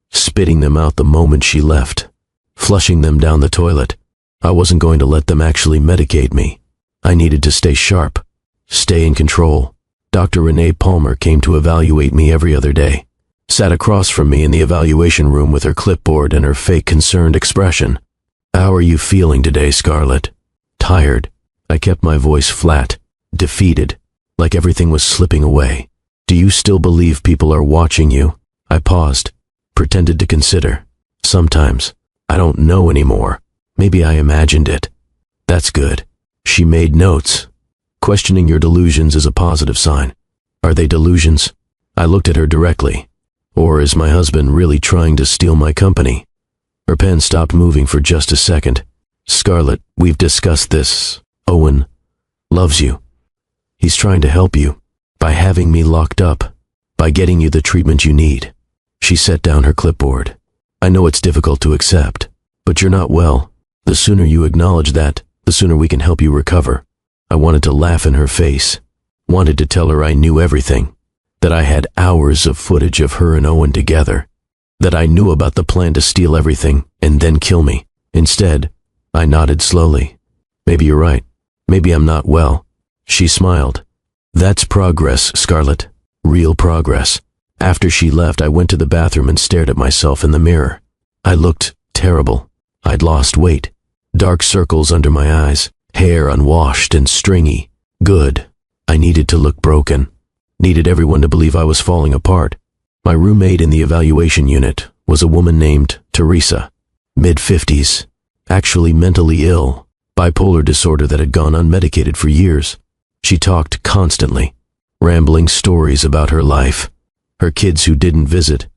spitting them out the moment she left, flushing them down the toilet. I wasn't going to let them actually medicate me. I needed to stay sharp, stay in control. Dr. Renee Palmer came to evaluate me every other day, sat across from me in the evaluation room with her clipboard and her fake concerned expression. How are you feeling today, Scarlett? Tired. I kept my voice flat, defeated, like everything was slipping away. Do you still believe people are watching you? I paused, pretended to consider. Sometimes. I don't know anymore. Maybe I imagined it. That's good. She made notes. Questioning your delusions is a positive sign. Are they delusions? I looked at her directly. Or is my husband really trying to steal my company? Her pen stopped moving for just a second. Scarlett, we've discussed this. Owen loves you. He's trying to help you by having me locked up, by getting you the treatment you need. She set down her clipboard. I know it's difficult to accept, but you're not well. The sooner you acknowledge that, the sooner we can help you recover. I wanted to laugh in her face, wanted to tell her I knew everything, that I had hours of footage of her and Owen together, that I knew about the plan to steal everything and then kill me. Instead, I nodded slowly. Maybe you're right. Maybe I'm not well. She smiled. That's progress, Scarlett. Real progress. After she left, I went to the bathroom and stared at myself in the mirror. I looked terrible. I'd lost weight. Dark circles under my eyes. Hair unwashed and stringy. Good. I needed to look broken. Needed everyone to believe I was falling apart. My roommate in the evaluation unit was a woman named Teresa. Mid-50s. Actually mentally ill. Bipolar disorder that had gone unmedicated for years. She talked constantly, rambling stories about her life, her kids who didn't visit,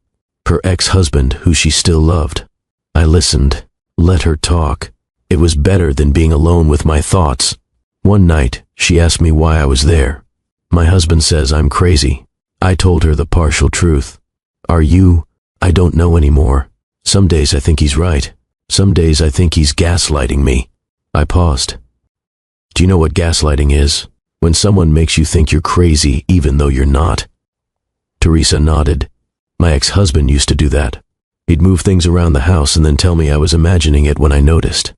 her ex-husband who she still loved. I listened, let her talk. It was better than being alone with my thoughts. One night, she asked me why I was there. My husband says I'm crazy. I told her the partial truth. Are you? I don't know anymore. Some days I think he's right. Some days I think he's gaslighting me. I paused. Do you know what gaslighting is? When someone makes you think you're crazy even though you're not. Teresa nodded. My ex-husband used to do that. He'd move things around the house and then tell me I was imagining it when I noticed.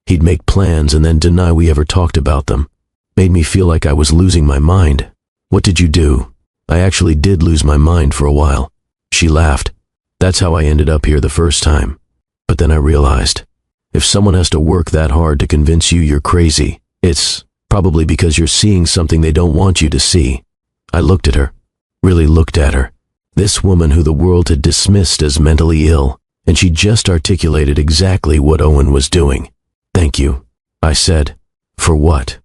He'd make plans and then deny we ever talked about them. Made me feel like I was losing my mind. What did you do? I actually did lose my mind for a while. She laughed. That's how I ended up here the first time. But then I realized, if someone has to work that hard to convince you you're crazy, it's probably because you're seeing something they don't want you to see. I looked at her, really looked at her. This woman who the world had dismissed as mentally ill, and she just articulated exactly what Owen was doing. Thank you, I said. For what?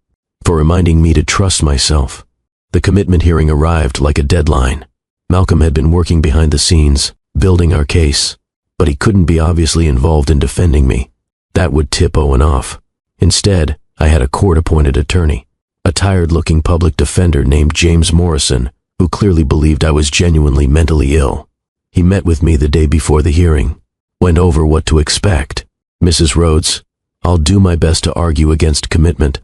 For reminding me to trust myself. The commitment hearing arrived like a deadline. Malcolm had been working behind the scenes, building our case, but he couldn't be obviously involved in defending me. That would tip Owen off. Instead, I had a court-appointed attorney, a tired-looking public defender named James Morrison, who clearly believed I was genuinely mentally ill. He met with me the day before the hearing, went over what to expect. Mrs. Rhodes, I'll do my best to argue against commitment.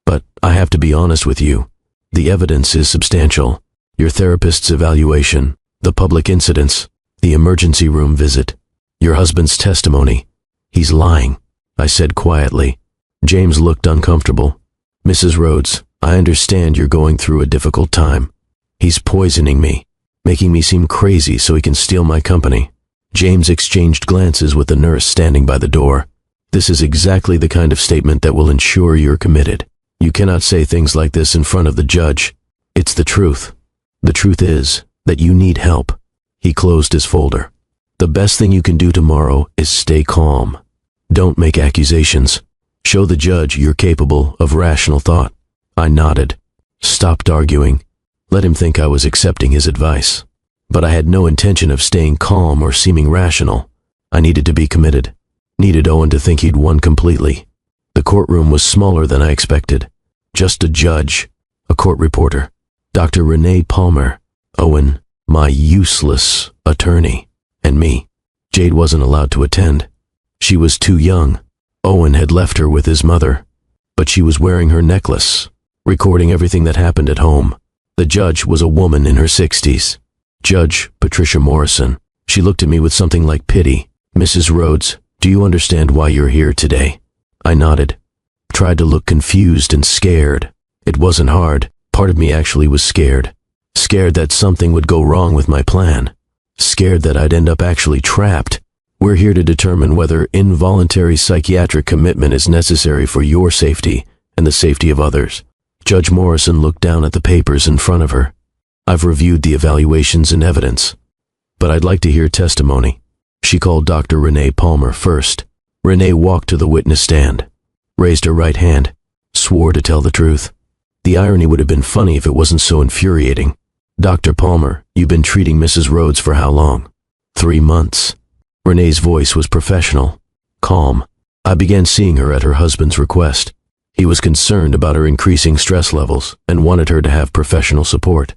But I have to be honest with you. The evidence is substantial. Your therapist's evaluation, the public incidents, the emergency room visit, your husband's testimony. He's lying, I said quietly. James looked uncomfortable. Mrs. Rhodes, I understand you're going through a difficult time. He's poisoning me, making me seem crazy so he can steal my company. James exchanged glances with the nurse standing by the door. This is exactly the kind of statement that will ensure you're committed. You cannot say things like this in front of the judge. It's the truth. The truth is that you need help." He closed his folder. "The best thing you can do tomorrow is stay calm. Don't make accusations. Show the judge you're capable of rational thought." I nodded, stopped arguing, let him think I was accepting his advice. But I had no intention of staying calm or seeming rational. I needed to be committed. Needed Owen to think he'd won completely. The courtroom was smaller than I expected. Just a judge, a court reporter, Dr. Renee Palmer, Owen, my useless attorney, and me. Jade wasn't allowed to attend. She was too young. Owen had left her with his mother, but she was wearing her necklace, recording everything that happened at home. The judge was a woman in her 60s. Judge Patricia Morrison. She looked at me with something like pity. "Mrs. Rhodes, do you understand why you're here today?" I nodded, tried to look confused and scared. It wasn't hard. Part of me actually was scared. Scared that something would go wrong with my plan. Scared that I'd end up actually trapped. "We're here to determine whether involuntary psychiatric commitment is necessary for your safety and the safety of others." Judge Morrison looked down at the papers in front of her. "I've reviewed the evaluations and evidence, but I'd like to hear testimony." She called Dr. Renee Palmer first. Renee walked to the witness stand, raised her right hand, swore to tell the truth. The irony would have been funny if it wasn't so infuriating. "Dr. Palmer, you've been treating Mrs. Rhodes for how long?" 3 months. Renee's voice was professional, calm. I began seeing her at her husband's request. He was concerned about her increasing stress levels and wanted her to have professional support.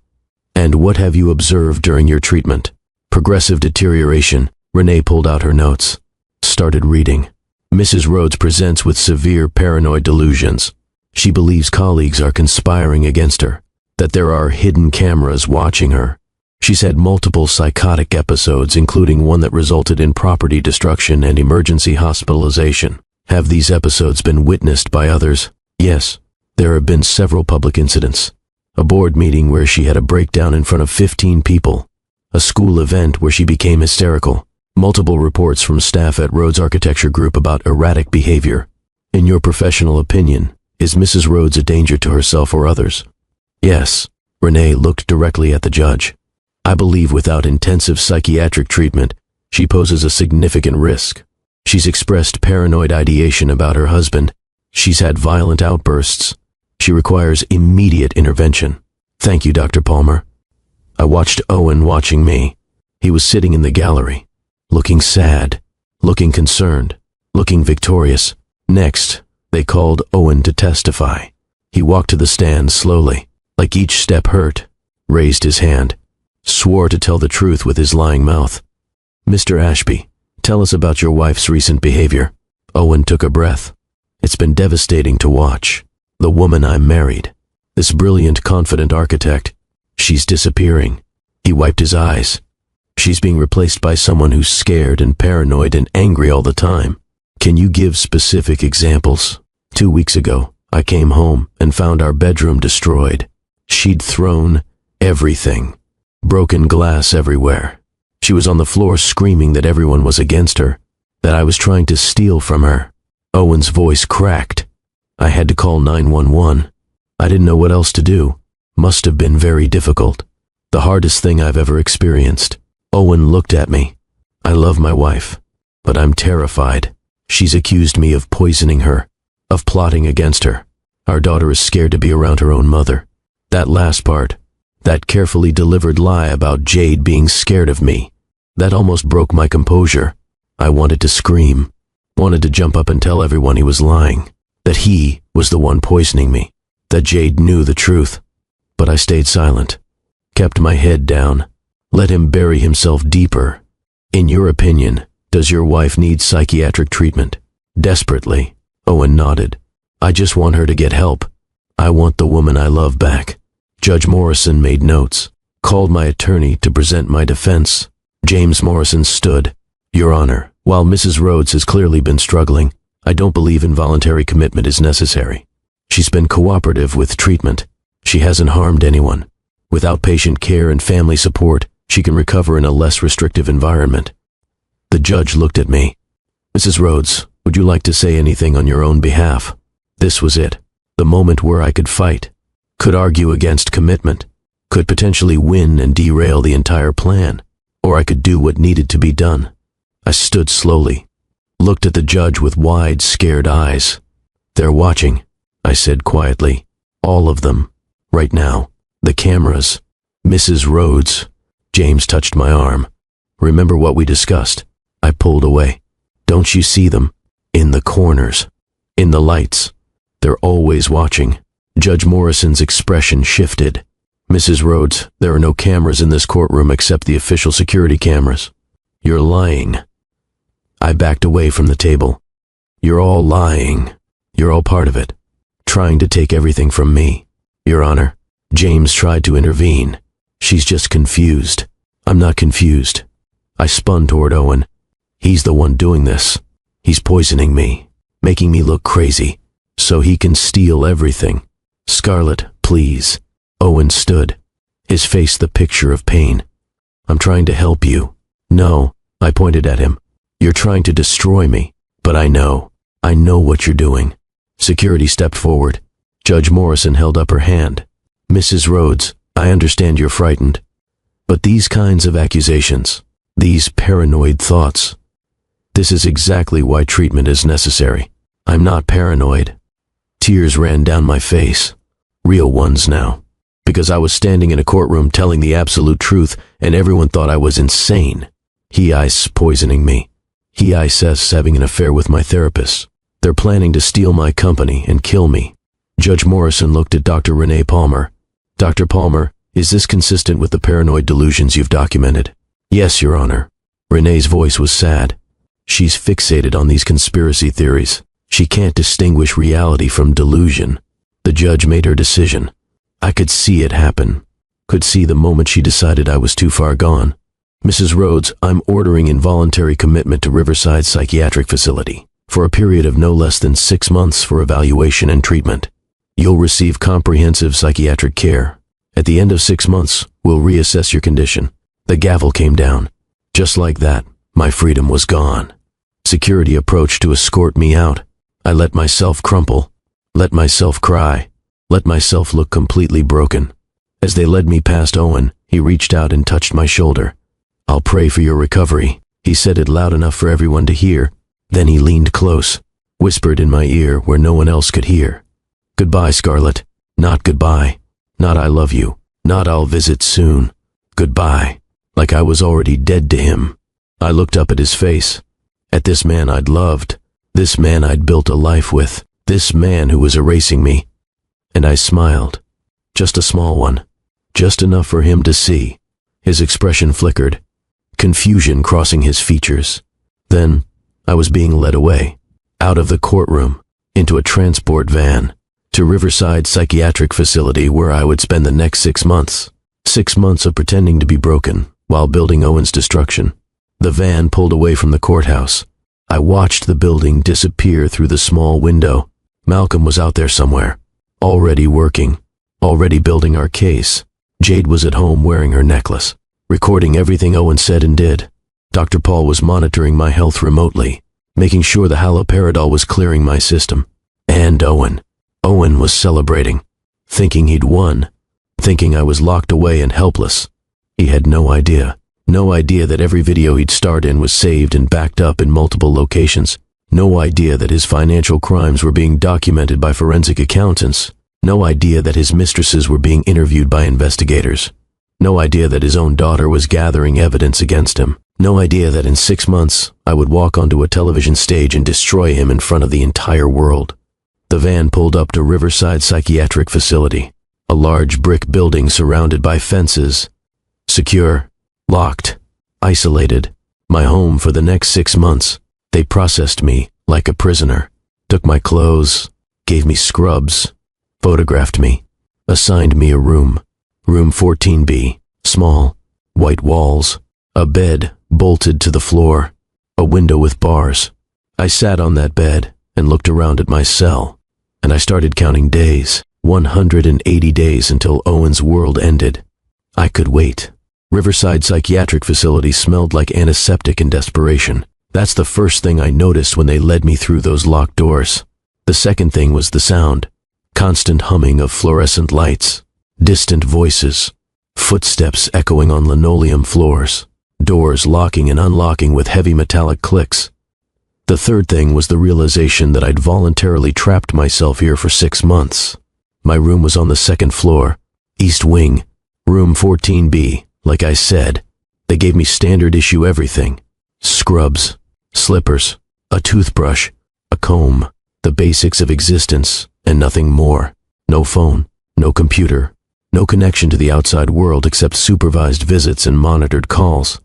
"And what have you observed during your treatment?" "Progressive deterioration." Renee pulled out her notes, started reading. "Mrs. Rhodes presents with severe paranoid delusions. She believes colleagues are conspiring against her, that there are hidden cameras watching her. She's had multiple psychotic episodes, including one that resulted in property destruction and emergency hospitalization. Have these episodes been witnessed by others?" "Yes. There have been several public incidents. A board meeting where she had a breakdown in front of 15 people. A school event where she became hysterical. Multiple reports from staff at Rhodes Architecture Group about erratic behavior. In your professional opinion, is Mrs. Rhodes a danger to herself or others?" "Yes." Renee looked directly at the judge. "I believe without intensive psychiatric treatment, she poses a significant risk. She's expressed paranoid ideation about her husband. She's had violent outbursts. She requires immediate intervention." "Thank you, Dr. Palmer." I watched Owen watching me. He was sitting in the gallery, looking sad, looking concerned, looking victorious. Next, they called Owen to testify. He walked to the stand slowly, like each step hurt, raised his hand, swore to tell the truth with his lying mouth. "Mr. Ashby, tell us about your wife's recent behavior." Owen took a breath. "It's been devastating to watch. The woman I married, this brilliant, confident architect, she's disappearing." He wiped his eyes. "She's being replaced by someone who's scared and paranoid and angry all the time." "Can you give specific examples?" 2 weeks ago, I came home and found our bedroom destroyed. She'd thrown everything. Broken glass everywhere. She was on the floor screaming that everyone was against her, that I was trying to steal from her." Owen's voice cracked. "I had to call 911. I didn't know what else to do. Must have been very difficult. The hardest thing I've ever experienced." Owen looked at me. "I love my wife, but I'm terrified. She's accused me of poisoning her, of plotting against her. Our daughter is scared to be around her own mother. That last part, that carefully delivered lie about Jade being scared of me, that almost broke my composure. I wanted to scream, wanted to jump up and tell everyone he was lying, that he was the one poisoning me, that Jade knew the truth. But I stayed silent, kept my head down, let him bury himself deeper. In your opinion, does your wife need psychiatric treatment?" "Desperately." Owen nodded. "I just want her to get help. I want the woman I love back." Judge Morrison made notes, called my attorney to present my defense. James Morrison stood. "Your Honor, while Mrs. Rhodes has clearly been struggling, I don't believe involuntary commitment is necessary. She's been cooperative with treatment. She hasn't harmed anyone. With outpatient care and family support, she can recover in a less restrictive environment." The judge looked at me. "Mrs. Rhodes, would you like to say anything on your own behalf?" This was it. The moment where I could fight, could argue against commitment, could potentially win and derail the entire plan, or I could do what needed to be done. I stood slowly, looked at the judge with wide, scared eyes. "They're watching," I said quietly. "All of them. Right now. The cameras. Mrs. Rhodes." James touched my arm. "Remember what we discussed?" I pulled away. "Don't you see them? In the corners. In the lights. They're always watching." Judge Morrison's expression shifted. "Mrs. Rhodes, there are no cameras in this courtroom except the official security cameras." "You're lying." I backed away from the table. "You're all lying. You're all part of it, trying to take everything from me." "Your Honor." James tried to intervene. "She's just confused." "I'm not confused." I spun toward Owen. "He's the one doing this. He's poisoning me, making me look crazy, so he can steal everything." "Scarlett, please." Owen stood, his face the picture of pain. "I'm trying to help you." "No," I pointed at him. "You're trying to destroy me, but I know what you're doing." Security stepped forward. Judge Morrison held up her hand. "Mrs. Rhodes, I understand you're frightened, but these kinds of accusations, these paranoid thoughts, this is exactly why treatment is necessary." "I'm not paranoid." Tears ran down my face. Real ones now. Because I was standing in a courtroom telling the absolute truth and everyone thought I was insane. He's poisoning me. He's having an affair with my therapist. They're planning to steal my company and kill me. Judge Morrison looked at Dr. Renee Palmer. "Dr. Palmer, is this consistent with the paranoid delusions you've documented?" "Yes, Your Honor." Renee's voice was sad. "She's fixated on these conspiracy theories. She can't distinguish reality from delusion." The judge made her decision. I could see it happen. Could see the moment she decided I was too far gone. "Mrs. Rhodes, I'm ordering involuntary commitment to Riverside Psychiatric Facility for a period of no less than 6 months for evaluation and treatment. You'll receive comprehensive psychiatric care. At the end of 6 months, we'll reassess your condition." The gavel came down. Just like that, my freedom was gone. Security approached to escort me out. I let myself crumple, let myself cry, let myself look completely broken. As they led me past Owen, he reached out and touched my shoulder. "I'll pray for your recovery." He said it loud enough for everyone to hear. Then he leaned close, whispered in my ear where no one else could hear. "Goodbye, Scarlett. Not goodbye. Not I love you. Not I'll visit soon. Goodbye." Like I was already dead to him. I looked up at his face. At this man I'd loved. This man I'd built a life with. This man who was erasing me. And I smiled. Just a small one. Just enough for him to see. His expression flickered, confusion crossing his features. Then I was being led away, out of the courtroom, into a transport van, to Riverside Psychiatric Facility where I would spend the next 6 months. 6 months of pretending to be broken while building Owen's destruction. The van pulled away from the courthouse. I watched the building disappear through the small window. Malcolm was out there somewhere, already working, already building our case. Jade was at home wearing her necklace, recording everything Owen said and did. Dr. Paul was monitoring my health remotely, making sure the haloperidol was clearing my system. And Owen. Owen was celebrating, thinking he'd won, thinking I was locked away and helpless. He had no idea that every video he'd starred in was saved and backed up in multiple locations. No idea that his financial crimes were being documented by forensic accountants. No idea that his mistresses were being interviewed by investigators. No idea that his own daughter was gathering evidence against him. No idea that in 6 months I would walk onto a television stage and destroy him in front of the entire world. The van pulled up to Riverside Psychiatric Facility, a large brick building surrounded by fences. Secure, locked, isolated, my home for the next 6 months. They processed me like a prisoner, took my clothes, gave me scrubs, photographed me, assigned me a room 14B, small, white walls, a bed bolted to the floor, a window with bars. I sat on that bed and looked around at my cell, and I started counting days, 180 days until Owen's world ended. I could wait. Riverside Psychiatric Facility smelled like antiseptic in desperation. That's the first thing I noticed when they led me through those locked doors. The second thing was the sound. Constant humming of fluorescent lights, distant voices, footsteps echoing on linoleum floors, doors locking and unlocking with heavy metallic clicks. The third thing was the realization that I'd voluntarily trapped myself here for 6 months. My room was on the second floor, East Wing, room 14B. Like I said, they gave me standard issue everything. Scrubs, slippers, a toothbrush, a comb, the basics of existence, and nothing more. No phone, no computer, no connection to the outside world except supervised visits and monitored calls.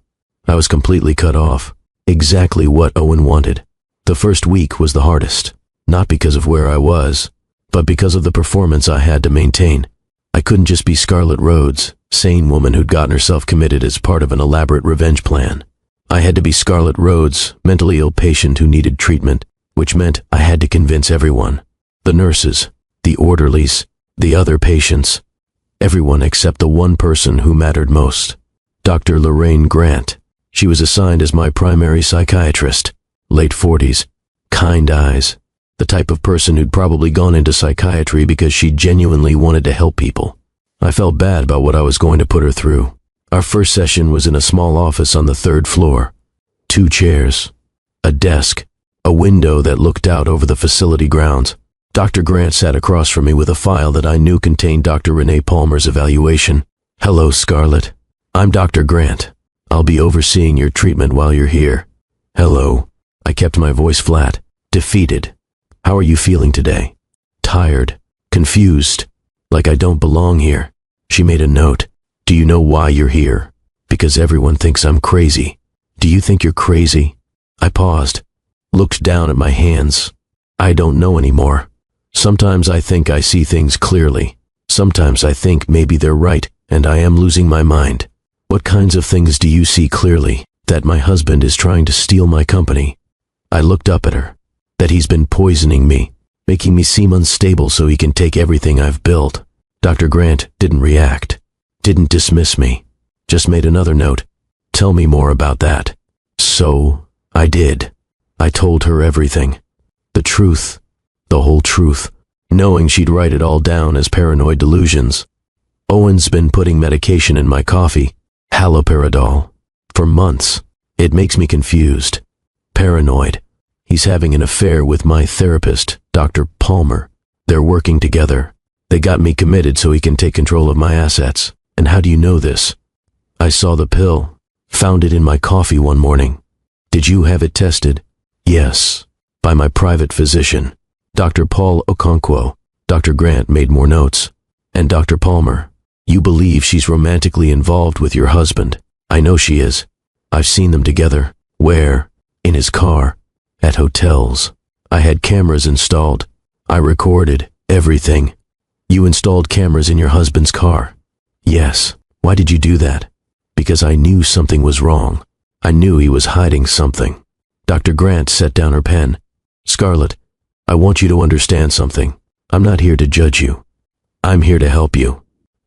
I was completely cut off. Exactly what Owen wanted. The first week was the hardest, not because of where I was, but because of the performance I had to maintain. I couldn't just be Scarlett Rhodes, sane woman who'd gotten herself committed as part of an elaborate revenge plan. I had to be Scarlett Rhodes, mentally ill patient who needed treatment, which meant I had to convince everyone. The nurses, the orderlies, the other patients, everyone except the one person who mattered most. Dr. Lorraine Grant. She was assigned as my primary psychiatrist. Late 40s, kind eyes, the type of person who'd probably gone into psychiatry because she genuinely wanted to help people. I felt bad about what I was going to put her through. Our first session was in a small office on the 3rd floor. 2 chairs, a desk, a window that looked out over the facility grounds. Dr. Grant sat across from me with a file that I knew contained Dr. Renee Palmer's evaluation. "Hello, Scarlett. I'm Dr. Grant. I'll be overseeing your treatment while you're here." "Hello." I kept my voice flat, defeated. "How are you feeling today?" "Tired, confused, like I don't belong here." She made a note. "Do you know why you're here?" "Because everyone thinks I'm crazy." "Do you think you're crazy?" I paused, looked down at my hands. "I don't know anymore. Sometimes I think I see things clearly. Sometimes I think maybe they're right and I am losing my mind." "What kinds of things do you see clearly?" "That my husband is trying to steal my company." I looked up at her. "That he's been poisoning me, making me seem unstable so he can take everything I've built." Dr. Grant didn't react, didn't dismiss me, just made another note. "Tell me more about that." So I did. I told her everything. The truth, the whole truth, knowing she'd write it all down as paranoid delusions. "Owen's been putting medication in my coffee, haloperidol, for months. It makes me confused, paranoid. He's having an affair with my therapist, Dr. Palmer. They're working together. They got me committed so he can take control of my assets. And how do you know this?" "I saw the pill, found it in my coffee one morning." "Did you have it tested?" "Yes, by my private physician, Dr. Paul Okonkwo." Dr. Grant made more notes. "And Dr. Palmer, you believe she's romantically involved with your husband." "I know she is. I've seen them together." "Where?" "In his car, at hotels. I had cameras installed. I recorded everything." "You installed cameras in your husband's car?" "Yes." "Why did you do that?" "Because I knew something was wrong. I knew he was hiding something." Dr. Grant set down her pen. "Scarlett, I want you to understand something. I'm not here to judge you. I'm here to help you.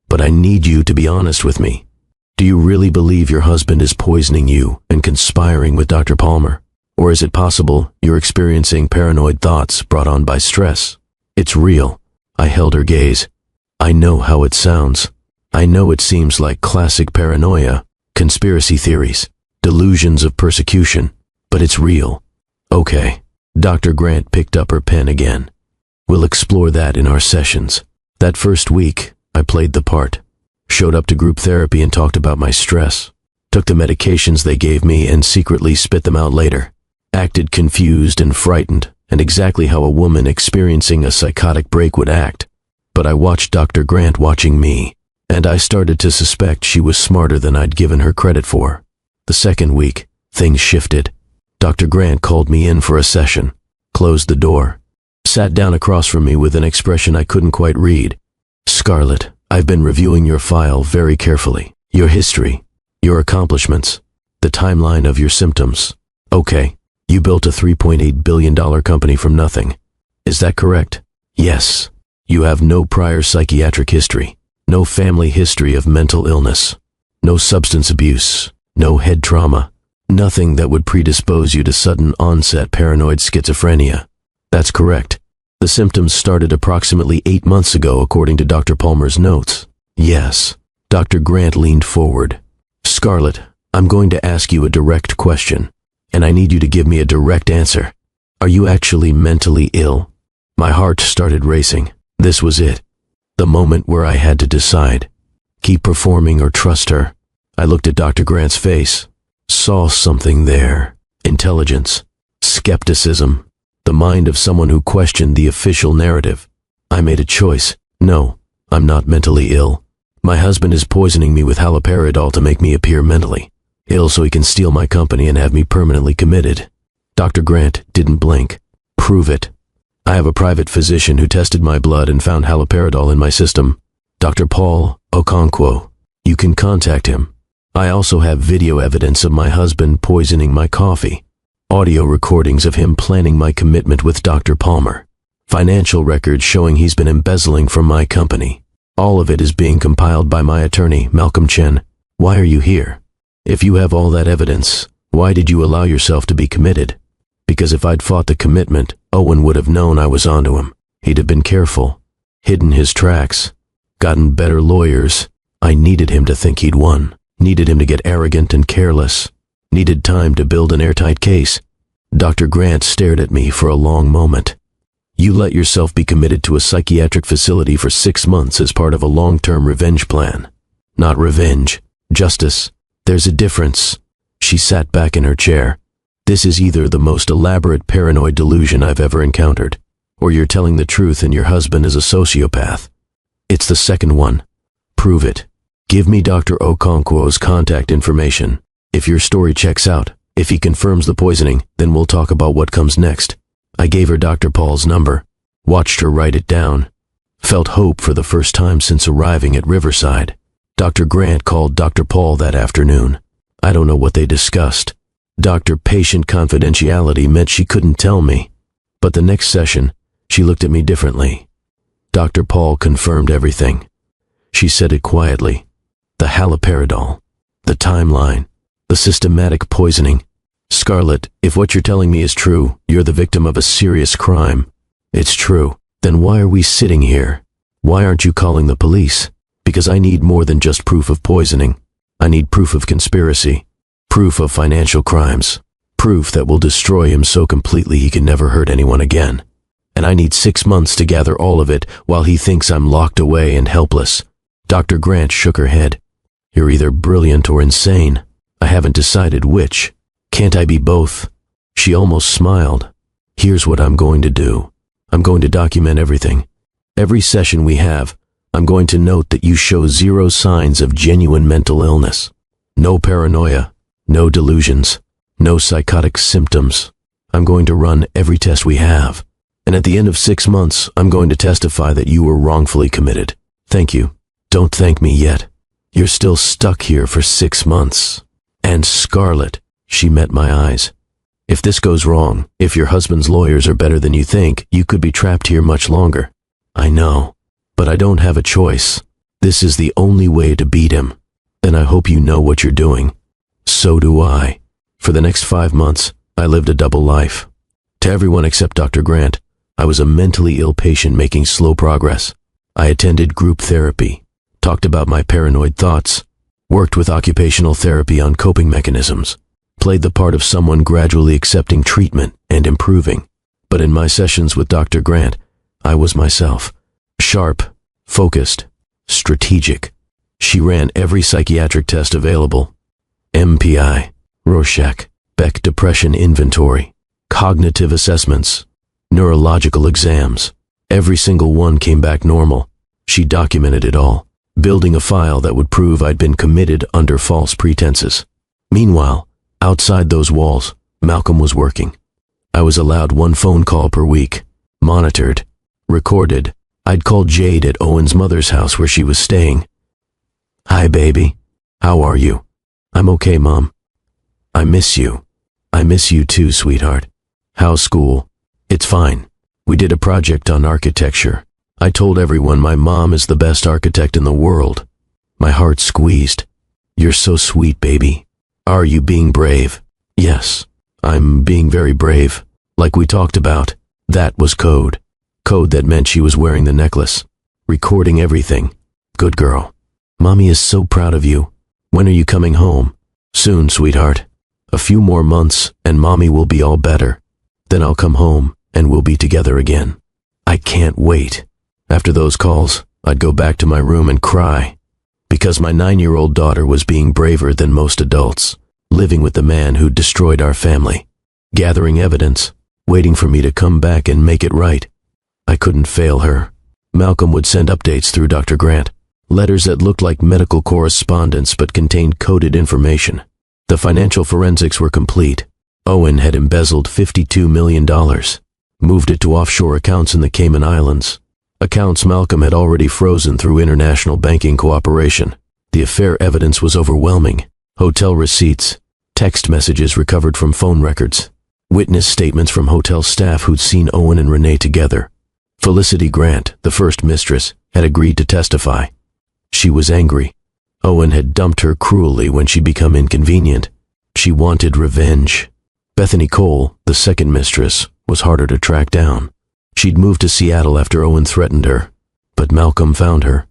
But I need you to be honest with me. Do you really believe your husband is poisoning you and conspiring with Dr. Palmer? Or is it possible you're experiencing paranoid thoughts brought on by stress?" "It's real." I held her gaze. "I know how it sounds. I know it seems like classic paranoia, conspiracy theories, delusions of persecution, but it's real." "Okay." Dr. Grant picked up her pen again. "We'll explore that in our sessions." That first week, I played the part. Showed up to group therapy and talked about my stress. Took the medications they gave me and secretly spit them out later. Acted confused and frightened, and exactly how a woman experiencing a psychotic break would act. But I watched Dr. Grant watching me, and I started to suspect she was smarter than I'd given her credit for. The second week, things shifted. Dr. Grant called me in for a session, closed the door, sat down across from me with an expression I couldn't quite read. "Scarlett, I've been reviewing your file very carefully. Your history, your accomplishments, the timeline of your symptoms. Okay, you built a $3.8 billion company from nothing. Is that correct?" "Yes." "You have no prior psychiatric history, no family history of mental illness, no substance abuse, no head trauma, nothing that would predispose you to sudden onset paranoid schizophrenia." "That's correct." The symptoms started approximately 8 months ago, according to Dr. Palmer's notes. Yes. Dr. Grant leaned forward. Scarlett, I'm going to ask you a direct question, and I need you to give me a direct answer. Are you actually mentally ill? My heart started racing. This was it. The moment where I had to decide. Keep performing or trust her. I looked at Dr. Grant's face. Saw something there. Intelligence. Skepticism. The mind of someone who questioned the official narrative. I made a choice. No, I'm not mentally ill. My husband is poisoning me with haloperidol to make me appear mentally ill so he can steal my company and have me permanently committed. Dr. Grant didn't blink. Prove it. I have a private physician who tested my blood and found haloperidol in my system. Dr. Paul Okonkwo. You can contact him. I also have video evidence of my husband poisoning my coffee. Audio recordings of him planning my commitment with Dr. Palmer. Financial records showing he's been embezzling from my company. All of it is being compiled by my attorney, Malcolm Chen. Why are you here? If you have all that evidence, why did you allow yourself to be committed? Because if I'd fought the commitment, Owen would have known I was onto him. He'd have been careful, hidden his tracks, gotten better lawyers. I needed him to think he'd won, needed him to get arrogant and careless, needed time to build an airtight case. Dr. Grant stared at me for a long moment. You let yourself be committed to a psychiatric facility for 6 months as part of a long-term revenge plan. Not revenge, justice. There's a difference. She sat back in her chair. This is either the most elaborate paranoid delusion I've ever encountered, or you're telling the truth and your husband is a sociopath. It's the second one. Prove it. Give me Dr. Okonkwo's contact information. If your story checks out, if he confirms the poisoning, then we'll talk about what comes next. I gave her Dr. Paul's number, watched her write it down, felt hope for the first time since arriving at Riverside. Dr. Grant called Dr. Paul that afternoon. I don't know what they discussed. Doctor-patient confidentiality meant she couldn't tell me. But the next session, she looked at me differently. Dr. Paul confirmed everything. She said it quietly. The haloperidol, the timeline, the systematic poisoning. Scarlett, if what you're telling me is true, you're the victim of a serious crime. It's true. Then why are we sitting here? Why aren't you calling the police? Because I need more than just proof of poisoning. I need proof of conspiracy, proof of financial crimes, proof that will destroy him so completely he can never hurt anyone again. And I need 6 months to gather all of it while he thinks I'm locked away and helpless. Dr. Grant shook her head. You're either brilliant or insane. I haven't decided which. Can't I be both? She almost smiled. Here's what I'm going to do. I'm going to document everything. Every session we have, I'm going to note that you show 0 signs of genuine mental illness. No paranoia, no delusions, no psychotic symptoms. I'm going to run every test we have. And at the end of 6 months, I'm going to testify that you were wrongfully committed. Thank you. Don't thank me yet. You're still stuck here for 6 months. And Scarlett, she met my eyes. If this goes wrong, if your husband's lawyers are better than you think, you could be trapped here much longer. I know, but I don't have a choice. This is the only way to beat him. And I hope you know what you're doing. So do I. For the next 5 months, I lived a double life. To everyone except Dr. Grant, I was a mentally ill patient making slow progress. I attended group therapy, talked about my paranoid thoughts, worked with occupational therapy on coping mechanisms, played the part of someone gradually accepting treatment and improving. But in my sessions with Dr. Grant, I was myself. Sharp, focused, strategic. She ran every psychiatric test available. MPI, Rorschach, Beck Depression Inventory, cognitive assessments, neurological exams. Every single one came back normal. She documented it all, building a file that would prove I'd been committed under false pretenses. Meanwhile, outside those walls, Malcolm was working. I was allowed 1 phone call per week, monitored, recorded. I'd call Jade at Owen's mother's house where she was staying. Hi, baby. How are you? I'm okay, Mom. I miss you. I miss you too, sweetheart. How's school? It's fine. We did a project on architecture. I told everyone my mom is the best architect in the world. My heart squeezed. You're so sweet, baby. Are you being brave? Yes, I'm being very brave. Like we talked about, that was code. Code that meant she was wearing the necklace. Recording everything. Good girl. Mommy is so proud of you. When are you coming home? Soon, sweetheart. A few more months and Mommy will be all better. Then I'll come home and we'll be together again. I can't wait. After those calls, I'd go back to my room and cry. Because my 9-year-old daughter was being braver than most adults, living with the man who'd destroyed our family, gathering evidence, waiting for me to come back and make it right. I couldn't fail her. Malcolm would send updates through Dr. Grant, letters that looked like medical correspondence but contained coded information. The financial forensics were complete. Owen had embezzled $52 million, moved it to offshore accounts in the Cayman Islands, accounts Malcolm had already frozen through international banking cooperation. The affair evidence was overwhelming. Hotel receipts, text messages recovered from phone records, witness statements from hotel staff who'd seen Owen and Renee together. Felicity Grant, the first mistress, had agreed to testify. She was angry. Owen had dumped her cruelly when she'd become inconvenient. She wanted revenge. Bethany Cole, the second mistress, was harder to track down. She'd moved to Seattle after Owen threatened her, but Malcolm found her,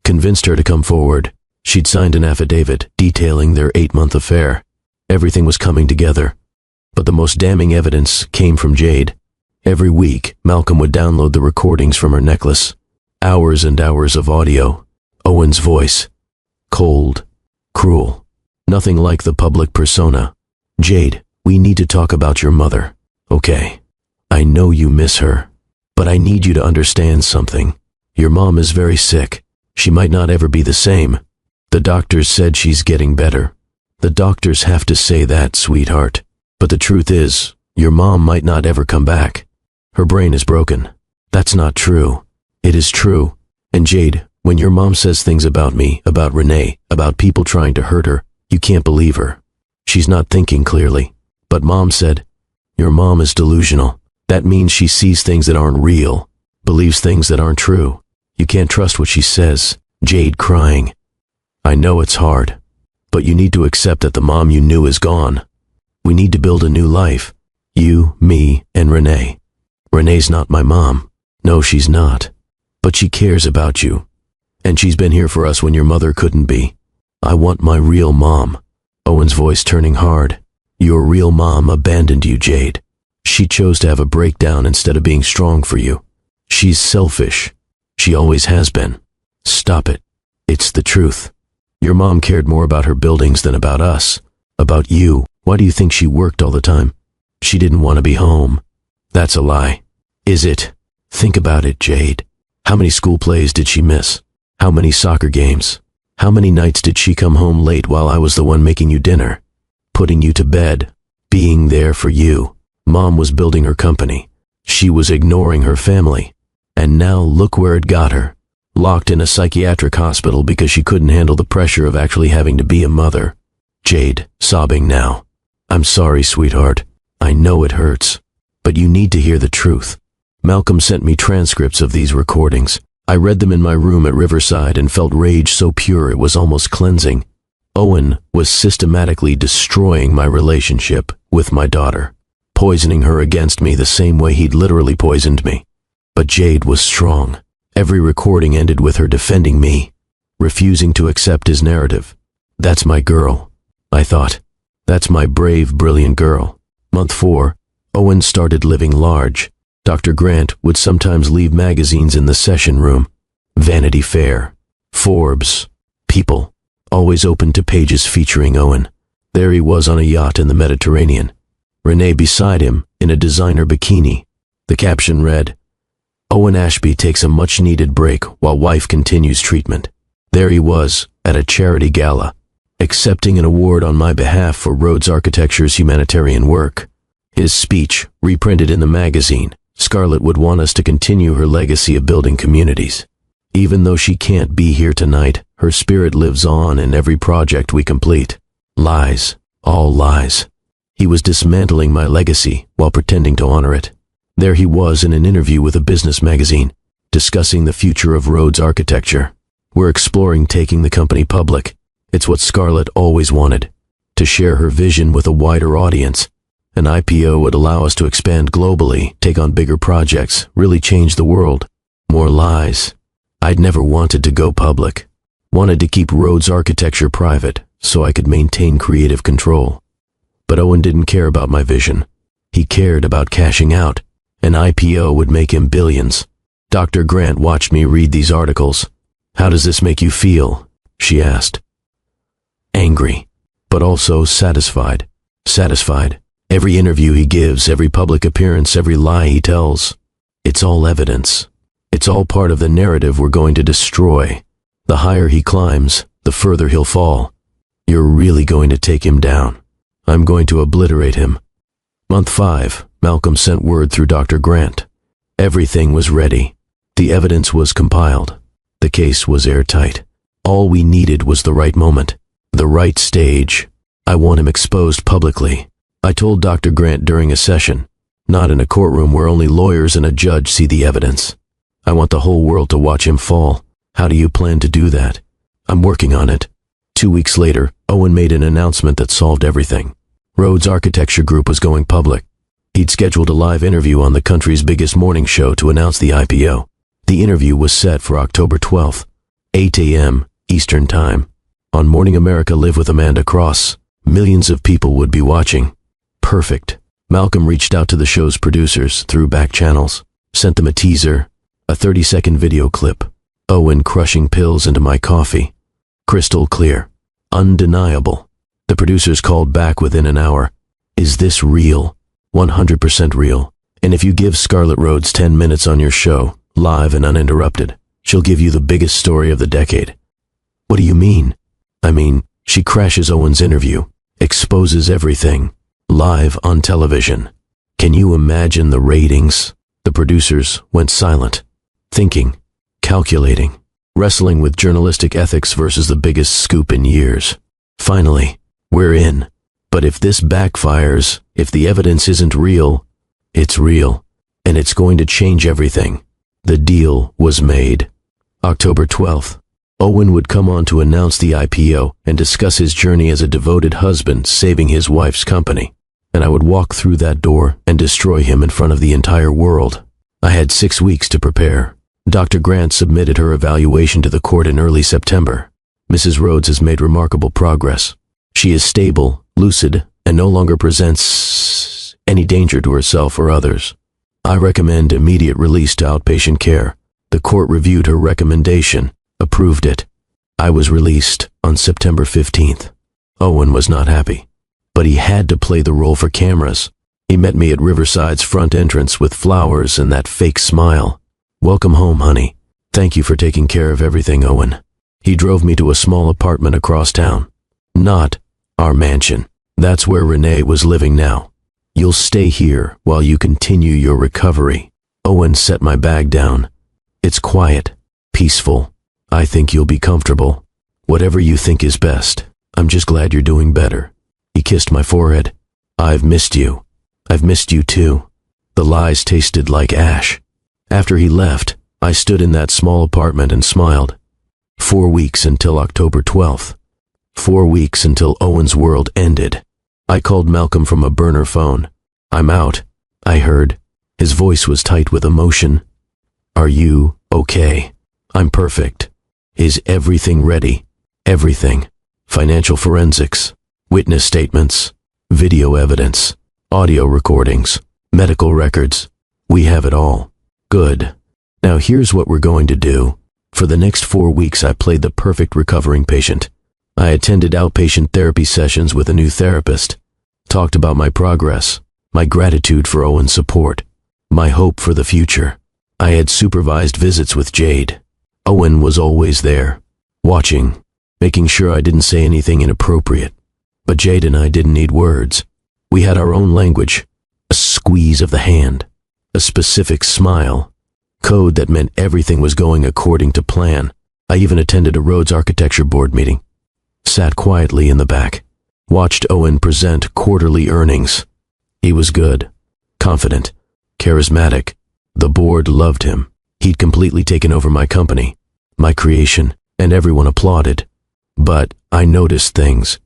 convinced her to come forward. She'd signed an affidavit detailing their 8-month affair. Everything was coming together. But the most damning evidence came from Jade. Every week, Malcolm would download the recordings from her necklace. Hours and hours of audio. Owen's voice. Cold. Cruel. Nothing like the public persona. Jade, we need to talk about your mother. Okay. I know you miss her. But I need you to understand something. Your mom is very sick. She might not ever be the same. The doctors said she's getting better. The doctors have to say that, sweetheart. But the truth is, your mom might not ever come back. Her brain is broken. That's not true. It is true. And Jade, when your mom says things about me, about Renee, about people trying to hurt her, you can't believe her. She's not thinking clearly. But Mom said, your mom is delusional. That means she sees things that aren't real, believes things that aren't true. You can't trust what she says. Jade crying. I know it's hard, but you need to accept that the mom you knew is gone. We need to build a new life. You, me, and Renee. Renee's not my mom. No, she's not. But she cares about you. And she's been here for us when your mother couldn't be. I want my real mom. Owen's voice turning hard. Your real mom abandoned you, Jade. She chose to have a breakdown instead of being strong for you. She's selfish. She always has been. Stop it. It's the truth. Your mom cared more about her buildings than about us. About you. Why do you think she worked all the time? She didn't want to be home. That's a lie. Is it? Think about it, Jade. How many school plays did she miss? How many soccer games? How many nights did she come home late while I was the one making you dinner? Putting you to bed. Being there for you. Mom was building her company. She was ignoring her family. And now look where it got her. Locked in a psychiatric hospital because she couldn't handle the pressure of actually having to be a mother. Jade, sobbing now. I'm sorry, sweetheart. I know it hurts. But you need to hear the truth. Malcolm sent me transcripts of these recordings. I read them in my room at Riverside and felt rage so pure it was almost cleansing. Owen was systematically destroying my relationship with my daughter, poisoning her against me the same way he'd literally poisoned me. But Jade was strong. Every recording ended with her defending me, refusing to accept his narrative. That's my girl, I thought. That's my brave, brilliant girl. Month 4, Owen started living large. Dr. Grant would sometimes leave magazines in the session room. Vanity Fair, Forbes, People, always open to pages featuring Owen. There he was on a yacht in the Mediterranean. Renee beside him in a designer bikini. The caption read, Owen Ashby takes a much-needed break while wife continues treatment. There he was, at a charity gala, accepting an award on my behalf for Rhodes Architecture's humanitarian work. His speech, reprinted in the magazine, Scarlett would want us to continue her legacy of building communities. Even though she can't be here tonight, her spirit lives on in every project we complete. Lies, all lies. He was dismantling my legacy while pretending to honor it. There he was in an interview with a business magazine, discussing the future of Rhodes Architecture. We're exploring taking the company public. It's what Scarlett always wanted, to share her vision with a wider audience. An IPO would allow us to expand globally, take on bigger projects, really change the world. More lies. I'd never wanted to go public. Wanted to keep Rhodes Architecture private so I could maintain creative control. But Owen didn't care about my vision. He cared about cashing out. An IPO would make him billions. Dr. Grant watched me read these articles. "How does this make you feel?" she asked. Angry, but also satisfied. Satisfied. Every interview he gives, every public appearance, every lie he tells. It's all evidence. It's all part of the narrative we're going to destroy. The higher he climbs, the further he'll fall. You're really going to take him down. I'm going to obliterate him. Month 5, Malcolm sent word through Dr. Grant. Everything was ready. The evidence was compiled. The case was airtight. All we needed was the right moment, the right stage. I want him exposed publicly. I told Dr. Grant during a session, not in a courtroom where only lawyers and a judge see the evidence. I want the whole world to watch him fall. How do you plan to do that? I'm working on it. 2 weeks later, Owen made an announcement that solved everything. Rhodes Architecture Group was going public. He'd scheduled a live interview on the country's biggest morning show to announce the IPO. The interview was set for October 12th, 8 a.m. Eastern Time. On Morning America Live with Amanda Cross, millions of people would be watching. Perfect. Malcolm reached out to the show's producers through back channels, sent them a teaser, a 30-second video clip. Owen crushing pills into my coffee. Crystal clear. Undeniable. The producers called back within an hour. Is this real? 100% real. And if you give Scarlett Rhodes 10 minutes on your show, live and uninterrupted, she'll give you the biggest story of the decade. What do you mean? I mean, she crashes Owen's interview, exposes everything, live on television. Can you imagine the ratings? The producers went silent, thinking, calculating, wrestling with journalistic ethics versus the biggest scoop in years. Finally, we're in. But if this backfires, if the evidence isn't real, it's real, and it's going to change everything. The deal was made. October 12th, Owen would come on to announce the IPO and discuss his journey as a devoted husband saving his wife's company. And I would walk through that door and destroy him in front of the entire world. I had 6 weeks to prepare. Dr. Grant submitted her evaluation to the court in early September. Mrs. Rhodes has made remarkable progress. She is stable, lucid, and no longer presents any danger to herself or others. I recommend immediate release to outpatient care. The court reviewed her recommendation, approved it. I was released on September 15th. Owen was not happy, but he had to play the role for cameras. He met me at Riverside's front entrance with flowers and that fake smile. "Welcome home, honey. Thank you for taking care of everything, Owen." He drove me to a small apartment across town. Not our mansion. That's where Renee was living now. "You'll stay here while you continue your recovery." Owen set my bag down. "It's quiet, peaceful. I think you'll be comfortable. Whatever you think is best. I'm just glad you're doing better." He kissed my forehead. "I've missed you. I've missed you too." The lies tasted like ash. After he left, I stood in that small apartment and smiled. 4 weeks until October 12th. 4 weeks until Owen's world ended. I called Malcolm from a burner phone. "I'm out," I heard. His voice was tight with emotion. "Are you okay?" "I'm perfect." "Is everything ready?" "Everything. Financial forensics, witness statements, video evidence, audio recordings, medical records. We have it all." "Good. Now here's what we're going to do." For the next 4 weeks I played the perfect recovering patient. I attended outpatient therapy sessions with a new therapist, talked about my progress, my gratitude for Owen's support, my hope for the future. I had supervised visits with Jade. Owen was always there, watching, making sure I didn't say anything inappropriate. But Jade and I didn't need words. We had our own language, a squeeze of the hand, a specific smile, code that meant everything was going according to plan. I even attended a Rhodes Architecture Board meeting. Sat quietly in the back, watched Owen present quarterly earnings. He was good, confident, charismatic. The board loved him. He'd completely taken over my company, my creation, and everyone applauded. But I noticed things,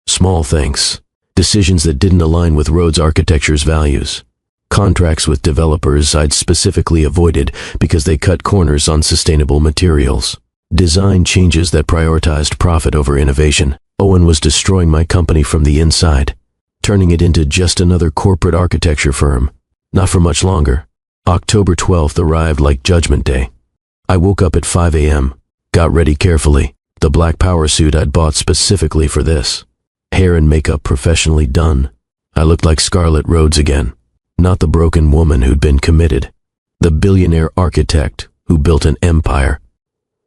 small things, Decisions that didn't align with Rhodes Architecture's values. Contracts with developers I'd specifically avoided because they cut corners on sustainable materials. Design changes that prioritized profit over innovation. Owen was destroying my company from the inside, turning it into just another corporate architecture firm. Not for much longer. October 12th arrived like Judgment Day. I woke up at 5 a.m., got ready carefully, the black power suit I'd bought specifically for this. Hair and makeup professionally done. I looked like Scarlett Rhodes again. Not the broken woman who'd been committed. The billionaire architect who built an empire.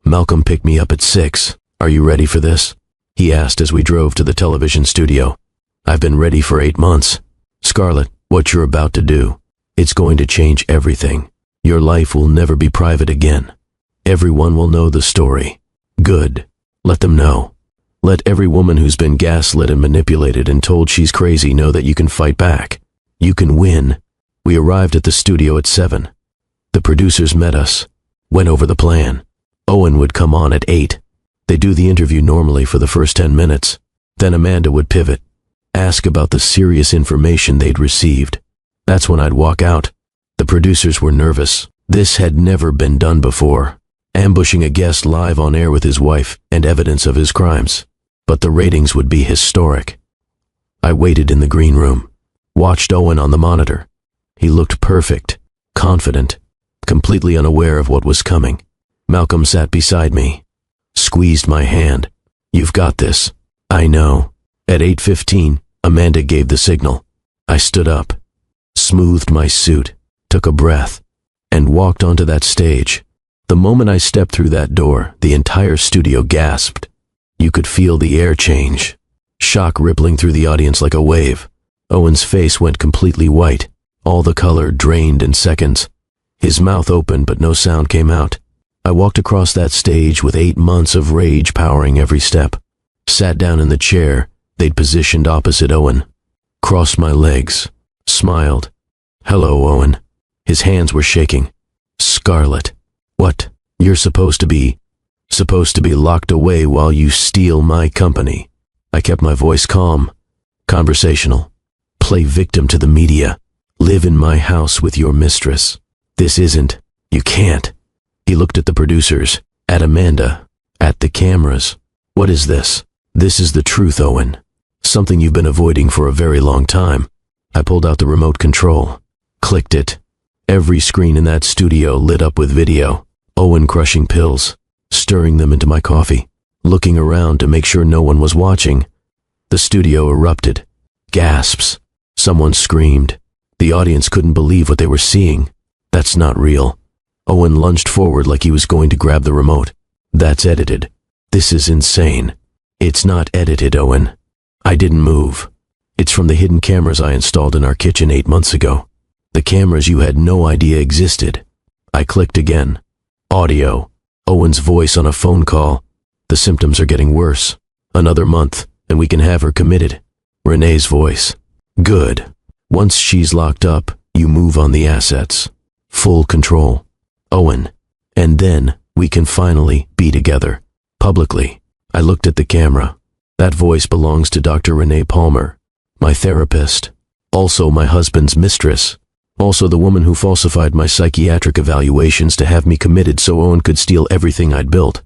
Malcolm picked me up at 6. "Are you ready for this?" he asked as we drove to the television studio. "I've been ready for 8 months. Scarlett, what you're about to do, it's going to change everything. Your life will never be private again. Everyone will know the story. Good. Let them know. Let every woman who's been gaslit and manipulated and told she's crazy know that you can fight back. You can win." We arrived at the studio at 7. The producers met us, went over the plan. Owen would come on at 8. They do the interview normally for the first 10 minutes. Then Amanda would pivot, ask about the serious information they'd received. That's when I'd walk out. The producers were nervous. This had never been done before, ambushing a guest live on air with his wife and evidence of his crimes. But the ratings would be historic. I waited in the green room, watched Owen on the monitor. He looked perfect, confident, completely unaware of what was coming. Malcolm sat beside me, squeezed my hand. "You've got this." "I know." At 8:15, Amanda gave the signal. I stood up, smoothed my suit, took a breath, and walked onto that stage. The moment I stepped through that door, the entire studio gasped. You could feel the air change, shock rippling through the audience like a wave. Owen's face went completely white. All the color drained in seconds. His mouth opened, but no sound came out. I walked across that stage with 8 months of rage powering every step. Sat down in the chair they'd positioned opposite Owen. Crossed my legs. Smiled. "Hello, Owen." His hands were shaking. "Scarlett, what? You're supposed to be locked away while you steal my company." I kept my voice calm, conversational. "Play victim to the media. Live in my house with your mistress. This isn't. You can't." He looked at the producers, at Amanda, at the cameras. "What is this?" "This is the truth, Owen. Something you've been avoiding for a very long time." I pulled out the remote control, clicked it. Every screen in that studio lit up with video. Owen crushing pills, stirring them into my coffee, looking around to make sure no one was watching. The studio erupted. Gasps. Someone screamed. The audience couldn't believe what they were seeing. "That's not real." Owen lunged forward like he was going to grab the remote. "That's edited. This is insane." "It's not edited, Owen." I didn't move. "It's from the hidden cameras I installed in our kitchen 8 months ago. The cameras you had no idea existed." I clicked again. Audio. Owen's voice on a phone call. "The symptoms are getting worse. Another month, and we can have her committed." Renee's voice. "Good. Once she's locked up, you move on the assets. Full control. Owen. And then we can finally be together. Publicly." I looked at the camera. That voice belongs to Dr. Renee Palmer, my therapist. Also my husband's mistress. Also the woman who falsified my psychiatric evaluations to have me committed so Owen could steal everything I'd built.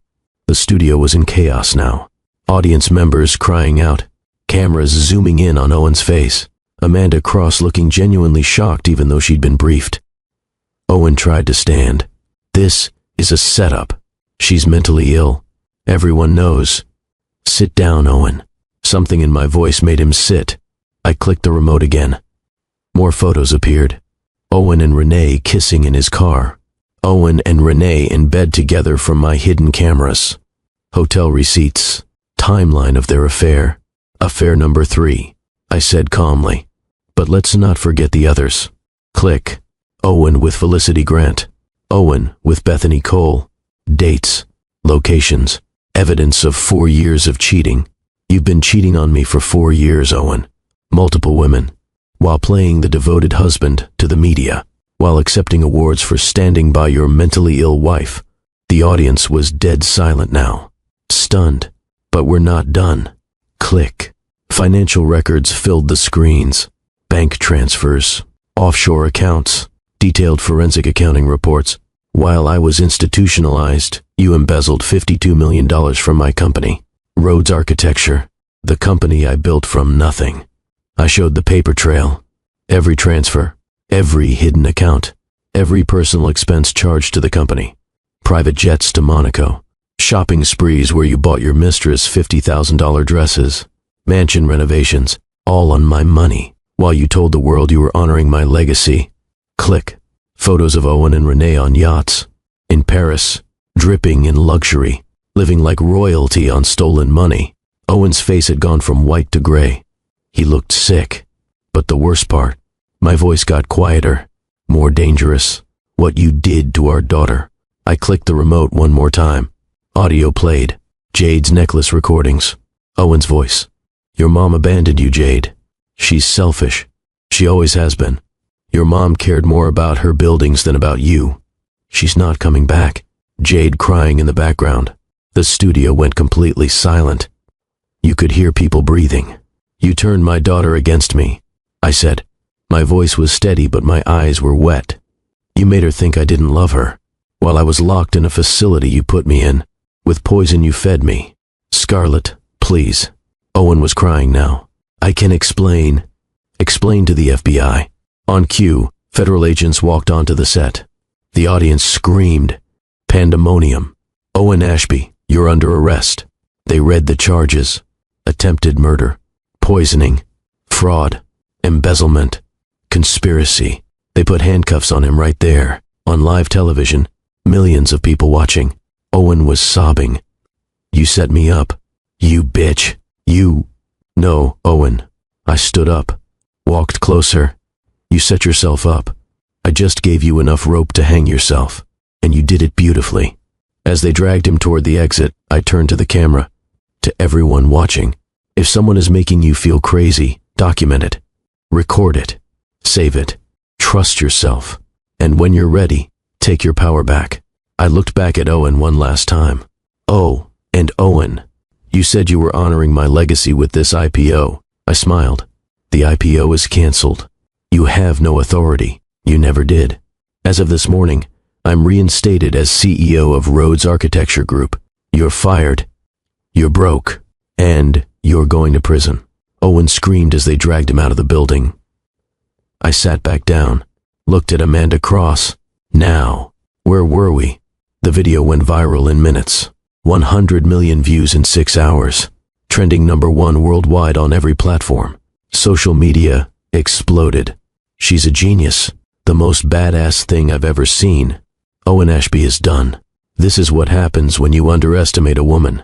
The studio was in chaos now. Audience members crying out. Cameras zooming in on Owen's face. Amanda Cross looking genuinely shocked even though she'd been briefed. Owen tried to stand. "This is a setup. She's mentally ill. Everyone knows." "Sit down, Owen." Something in my voice made him sit. I clicked the remote again. More photos appeared. Owen and Renee kissing in his car. Owen and Renee in bed together from my hidden cameras. Hotel receipts. Timeline of their affair. Affair number 3. I said calmly. But let's not forget the others. Click. Owen with Felicity Grant. Owen with Bethany Cole. Dates. Locations. Evidence of 4 years of cheating. You've been cheating on me for 4 years, Owen. Multiple women. While playing the devoted husband to the media. While accepting awards for standing by your mentally ill wife. The audience was dead silent now. Stunned. But we're not done. Click. Financial records filled the screens. Bank transfers, offshore accounts, detailed forensic accounting reports. While I was institutionalized, you embezzled $52 million from my company, Rhodes Architecture, the company I built from nothing. I showed the paper trail, every transfer, every hidden account, every personal expense charged to the company, private jets to Monaco, shopping sprees where you bought your mistress $50,000 dresses, mansion renovations, all on my money, while you told the world you were honoring my legacy. Click. Photos of Owen and Renee on yachts, in Paris, dripping in luxury, living like royalty on stolen money. Owen's face had gone from white to gray. He looked sick. But the worst part, my voice got quieter, more dangerous. What you did to our daughter. I clicked the remote one more time. Audio played. Jade's necklace recordings. Owen's voice. Your mom abandoned you, Jade. She's selfish. She always has been. Your mom cared more about her buildings than about you. She's not coming back. Jade crying in the background. The studio went completely silent. You could hear people breathing. You turned my daughter against me, I said. My voice was steady, but my eyes were wet. You made her think I didn't love her. While I was locked in a facility you put me in, with poison you fed me. Scarlett, please. Owen was crying now. I can explain. Explain to the FBI. On cue, federal agents walked onto the set. The audience screamed. Pandemonium. Owen Ashby, you're under arrest. They read the charges. Attempted murder, poisoning, fraud, embezzlement, conspiracy. They put handcuffs on him right there, on live television, millions of people watching. Owen was sobbing. You set me up. You bitch. You. No, Owen. I stood up, walked closer. You set yourself up. I just gave you enough rope to hang yourself, and you did it beautifully. As they dragged him toward the exit, I turned to the camera. To everyone watching, if someone is making you feel crazy, document it. Record it. Save it. Trust yourself. And when you're ready, take your power back. I looked back at Owen one last time. Oh, and Owen, you said you were honoring my legacy with this IPO. I smiled. The IPO is canceled. You have no authority. You never did. As of this morning, I'm reinstated as CEO of Rhodes Architecture Group. You're fired. You're broke. And you're going to prison. Owen screamed as they dragged him out of the building. I sat back down, looked at Amanda Cross. Now, where were we? The video went viral in minutes. 100 million views in 6 hours. Trending #1 worldwide on every platform. Social media exploded. She's a genius. The most badass thing I've ever seen. Owen Ashby is done. This is what happens when you underestimate a woman.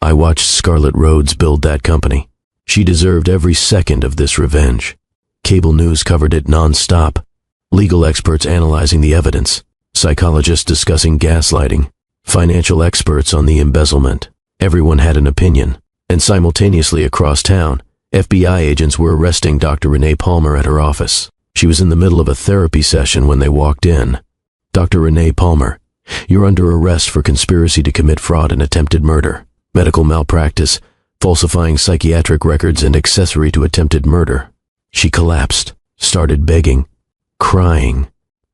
I watched Scarlett Rhodes build that company. She deserved every second of this revenge. Cable news covered it non-stop. Legal experts analyzing the evidence. Psychologists discussing gaslighting. Financial experts on the embezzlement. Everyone had an opinion. And simultaneously across town, FBI agents were arresting Dr. Renee Palmer at her office. She was in the middle of a therapy session when they walked in. Dr. Renee Palmer, you're under arrest for conspiracy to commit fraud and attempted murder, medical malpractice, falsifying psychiatric records, and accessory to attempted murder. She collapsed, started begging, crying.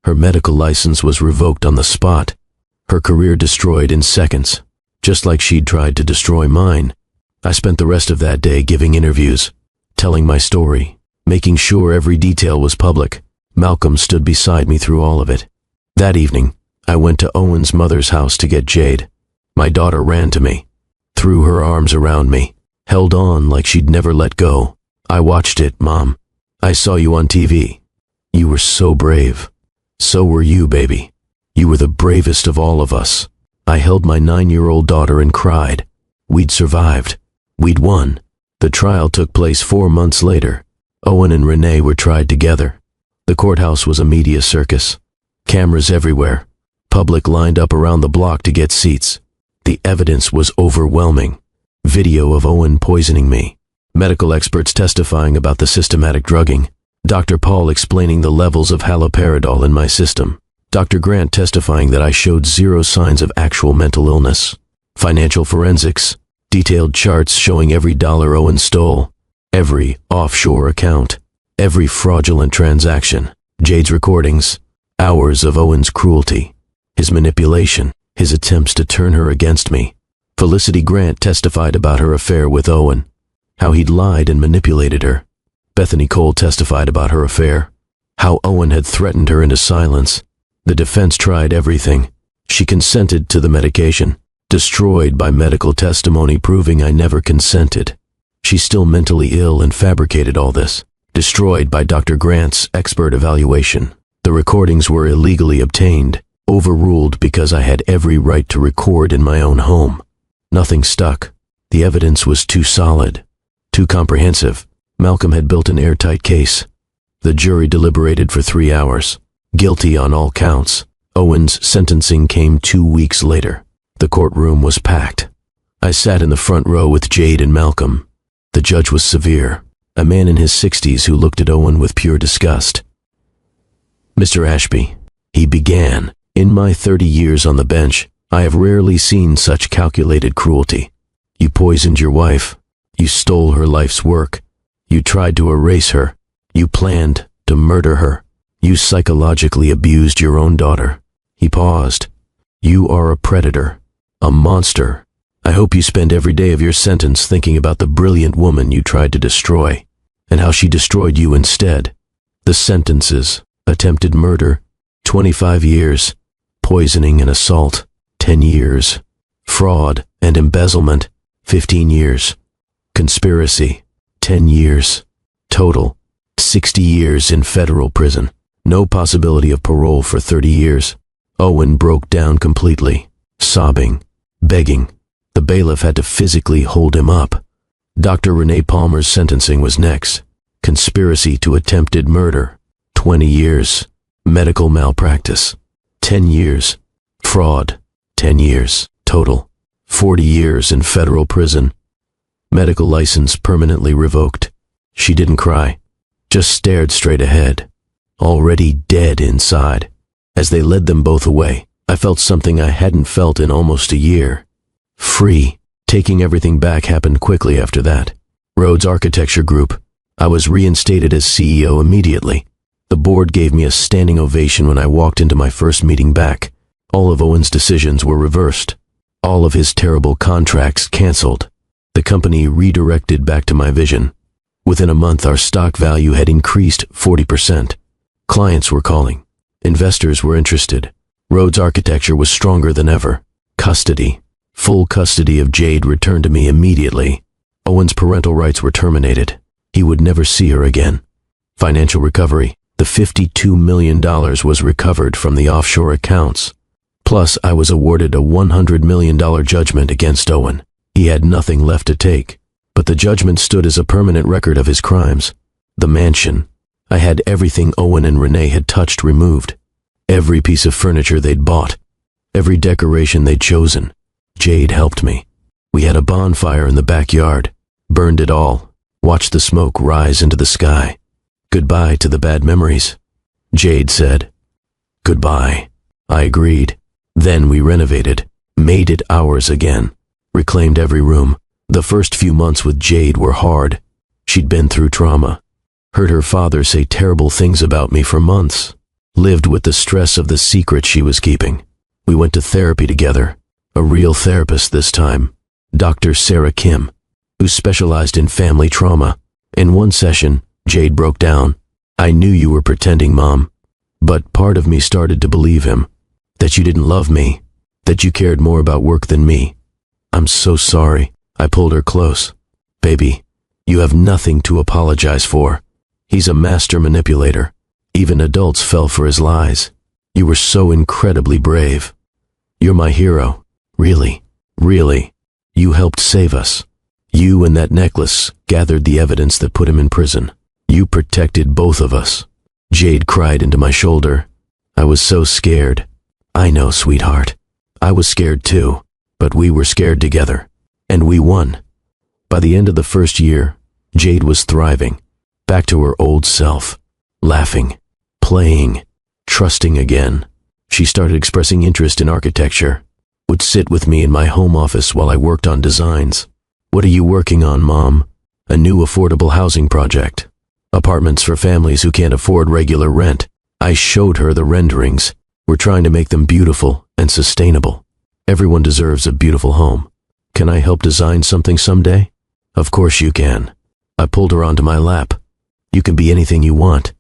Her medical license was revoked on the spot. Her career destroyed in seconds, just like she'd tried to destroy mine. I spent the rest of that day giving interviews, telling my story, making sure every detail was public. Malcolm stood beside me through all of it. That evening, I went to Owen's mother's house to get Jade. My daughter ran to me, threw her arms around me, held on like she'd never let go. I watched it, Mom. I saw you on TV. You were so brave. So were you, baby. You were the bravest of all of us. I held my 9-year-old daughter and cried. We'd survived. We'd won. The trial took place 4 months later. Owen and Renee were tried together. The courthouse was a media circus. Cameras everywhere. Public lined up around the block to get seats. The evidence was overwhelming. Video of Owen poisoning me. Medical experts testifying about the systematic drugging. Dr. Paul explaining the levels of haloperidol in my system. Dr. Grant testifying that I showed 0 signs of actual mental illness. Financial forensics. Detailed charts showing every dollar Owen stole. Every offshore account, every fraudulent transaction, Jade's recordings, hours of Owen's cruelty, his manipulation, his attempts to turn her against me. Felicity Grant testified about her affair with Owen, how he'd lied and manipulated her. Bethany Cole testified about her affair, how Owen had threatened her into silence. The defense tried everything. She consented to the medication, destroyed by medical testimony proving I never consented. She's still mentally ill and fabricated all this, destroyed by Dr. Grant's expert evaluation. The recordings were illegally obtained, overruled because I had every right to record in my own home. Nothing stuck. The evidence was too solid, too comprehensive. Malcolm had built an airtight case. The jury deliberated for 3 hours. Guilty on all counts. Owen's sentencing came 2 weeks later. The courtroom was packed. I sat in the front row with Jade and Malcolm. The judge was severe, a man in his 60s who looked at Owen with pure disgust. "Mr. Ashby," he began, "in my 30 years on the bench, I have rarely seen such calculated cruelty. You poisoned your wife. You stole her life's work. You tried to erase her. You planned to murder her. You psychologically abused your own daughter." He paused. "You are a predator, a monster. I hope you spend every day of your sentence thinking about the brilliant woman you tried to destroy, and how she destroyed you instead. The sentences: attempted murder, 25 years, poisoning and assault, 10 years, fraud and embezzlement, 15 years, conspiracy, 10 years, total, 60 years in federal prison. No possibility of parole for 30 years. Owen broke down completely, sobbing, begging. The bailiff had to physically hold him up. Dr. Renee Palmer's sentencing was next. Conspiracy to attempted murder, 20 years. Medical malpractice, 10 years. Fraud, 10 years. Total, 40 years in federal prison. Medical license permanently revoked. She didn't cry, just stared straight ahead, already dead inside. As they led them both away, I felt something I hadn't felt in almost a year. Free. Taking everything back happened quickly after that. Rhodes Architecture Group. I was reinstated as CEO immediately. The board gave me a standing ovation when I walked into my first meeting back. All of Owen's decisions were reversed. All of his terrible contracts canceled. The company redirected back to my vision. Within a month, our stock value had increased 40%. Clients were calling. Investors were interested. Rhodes Architecture was stronger than ever. Custody. Full custody of Jade returned to me immediately. Owen's parental rights were terminated. He would never see her again. Financial recovery. The $52 million was recovered from the offshore accounts. Plus, I was awarded a $100 million judgment against Owen. He had nothing left to take, but the judgment stood as a permanent record of his crimes. The mansion. I had everything Owen and Renee had touched removed. Every piece of furniture they'd bought. Every decoration they'd chosen. Jade helped me. We had a bonfire in the backyard. Burned it all. Watched the smoke rise into the sky. Goodbye to the bad memories. Jade said. Goodbye. I agreed. Then we renovated. Made it ours again. Reclaimed every room. The first few months with Jade were hard. She'd been through trauma. Heard her father say terrible things about me for months. Lived with the stress of the secret she was keeping. We went to therapy together. A real therapist this time. Dr. Sarah Kim, who specialized in family trauma. In one session, Jade broke down. I knew you were pretending, Mom. But part of me started to believe him. That you didn't love me. That you cared more about work than me. I'm so sorry. I pulled her close. Baby, you have nothing to apologize for. He's a master manipulator. Even adults fell for his lies. You were so incredibly brave. You're my hero. Really, really. You helped save us. You and that necklace gathered the evidence that put him in prison. You protected both of us. Jade cried into my shoulder. I was so scared. I know, sweetheart. I was scared too, but we were scared together. And we won. By the end of the first year, Jade was thriving. Back to her old self. Laughing. Playing. Trusting again. She started expressing interest in architecture. Would sit with me in my home office while I worked on designs. What are you working on, Mom? a new affordable housing project. Apartments for families who can't afford regular rent. I showed her the renderings. We're trying to make them beautiful and sustainable. Everyone deserves a beautiful home. Can I help design something someday? Of course you can. I pulled her onto my lap. You can be anything you want.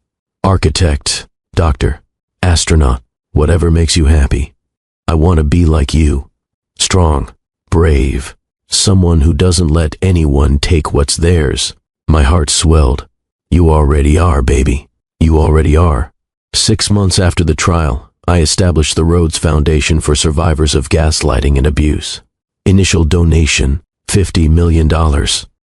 Architect, doctor, astronaut, whatever makes you happy. I want to be like you. Strong, brave, someone who doesn't let anyone take what's theirs. My heart swelled. You already are, baby. You already are. 6 months after the trial, I established the Rhodes Foundation for Survivors of Gaslighting and Abuse. Initial donation, $50 million.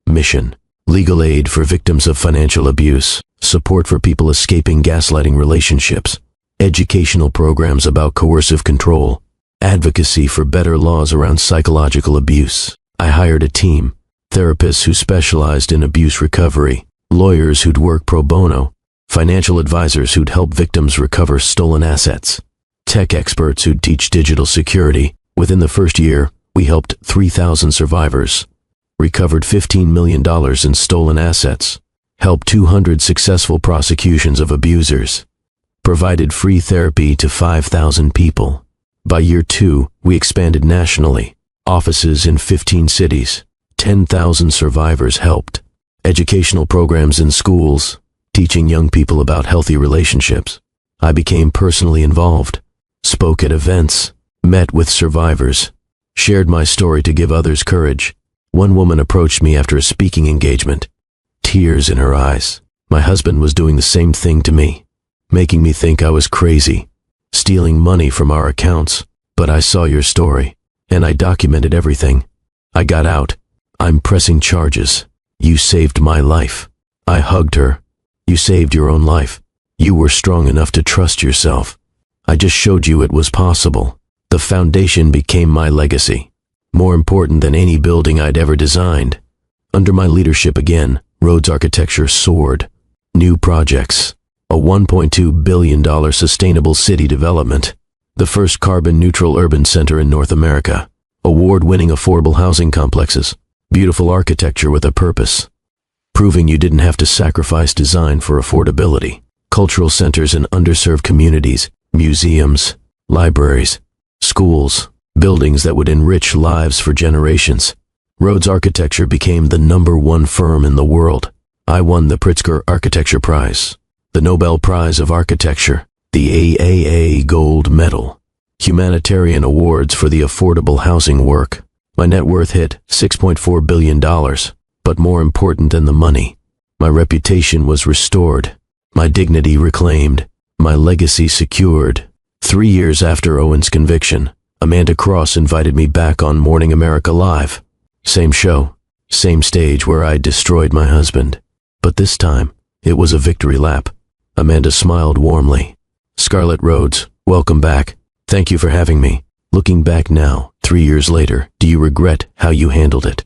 Mission, legal aid for victims of financial abuse, support for people escaping gaslighting relationships, educational programs about coercive control, advocacy for better laws around psychological abuse. I hired a team, therapists who specialized in abuse recovery, lawyers who'd work pro bono, financial advisors who'd help victims recover stolen assets, tech experts who'd teach digital security. Within the first year, we helped 3,000 survivors, recovered $15 million in stolen assets, helped 200 successful prosecutions of abusers, provided free therapy to 5,000 people. By year 2, we expanded nationally, offices in 15 cities, 10,000 survivors helped, educational programs in schools, teaching young people about healthy relationships. I became personally involved, spoke at events, met with survivors, shared my story to give others courage. One woman approached me after a speaking engagement, tears in her eyes. My husband was doing the same thing to me, making me think I was crazy, stealing money from our accounts. But I saw your story, and I documented everything. I got out. I'm pressing charges. You saved my life. I hugged her. You saved your own life. You were strong enough to trust yourself. I just showed you it was possible. The foundation became my legacy, more important than any building I'd ever designed. Under my leadership again, Rhodes architecture soared. New projects, a $1.2 billion sustainable city development, the first carbon-neutral urban center in North America, award-winning affordable housing complexes, beautiful architecture with a purpose, proving you didn't have to sacrifice design for affordability, cultural centers in underserved communities, museums, libraries, schools, buildings that would enrich lives for generations. Rhodes Architecture became the #1 firm in the world. I won the Pritzker Architecture Prize, the Nobel Prize of Architecture, the AAA Gold Medal, humanitarian awards for the affordable housing work. My net worth hit $6.4 billion, but more important than the money, my reputation was restored, my dignity reclaimed, my legacy secured. 3 years after Owen's conviction, Amanda Cross invited me back on Morning America Live. Same show, same stage where I destroyed my husband. But this time, it was a victory lap. Amanda smiled warmly. Scarlett Rhodes, welcome back. Thank you for having me. Looking back now, 3 years later, do you regret how you handled it?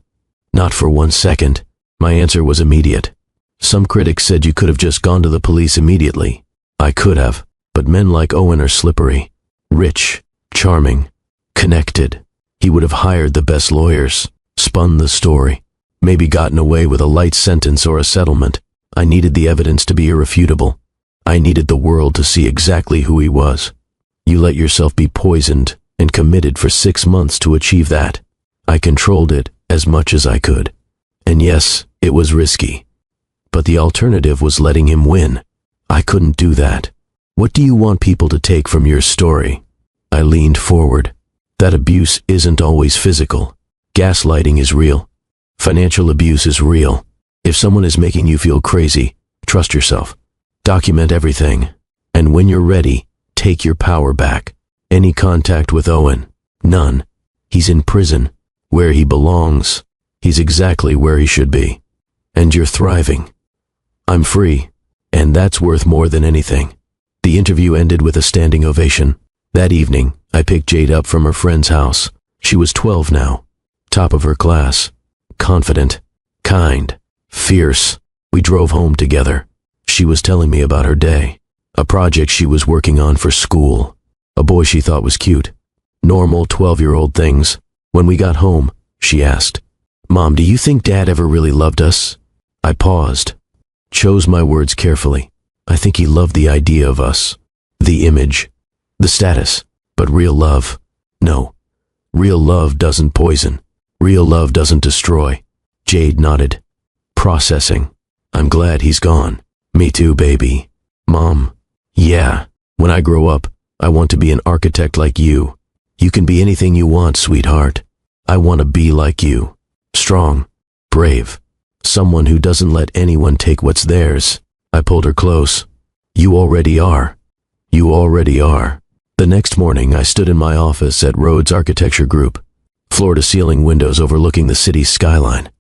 Not for 1 second. My answer was immediate. Some critics said you could have just gone to the police immediately. I could have, but men like Owen are slippery. Rich, charming, connected. He would have hired the best lawyers, spun the story, maybe gotten away with a light sentence or a settlement. I needed the evidence to be irrefutable. I needed the world to see exactly who he was. You let yourself be poisoned and committed for 6 months to achieve that. I controlled it as much as I could. And yes, it was risky. But the alternative was letting him win. I couldn't do that. What do you want people to take from your story? I leaned forward. That abuse isn't always physical. Gaslighting is real. Financial abuse is real. If someone is making you feel crazy, trust yourself. Document everything. And when you're ready, take your power back. Any contact with Owen? None. He's in prison, where he belongs. He's exactly where he should be. And you're thriving. I'm free, and that's worth more than anything. The interview ended with a standing ovation. That evening, I picked Jade up from her friend's house. She was 12 now, top of her class, confident, kind, fierce. We drove home together. She was telling me about her day, a project she was working on for school, a boy she thought was cute. Normal 12-year-old things. When we got home, she asked, "Mom, do you think Dad ever really loved us?" I paused, chose my words carefully. I think he loved the idea of us, the image, the status, but real love, no. Real love doesn't poison. Real love doesn't destroy. Jade nodded. Processing. I'm glad he's gone. Me too, baby. Mom. Yeah. When I grow up, I want to be an architect like you. You can be anything you want, sweetheart. I want to be like you. Strong. Brave. Someone who doesn't let anyone take what's theirs. I pulled her close. You already are. You already are. The next morning, I stood in my office at Rhodes Architecture Group, floor-to-ceiling windows overlooking the city's skyline.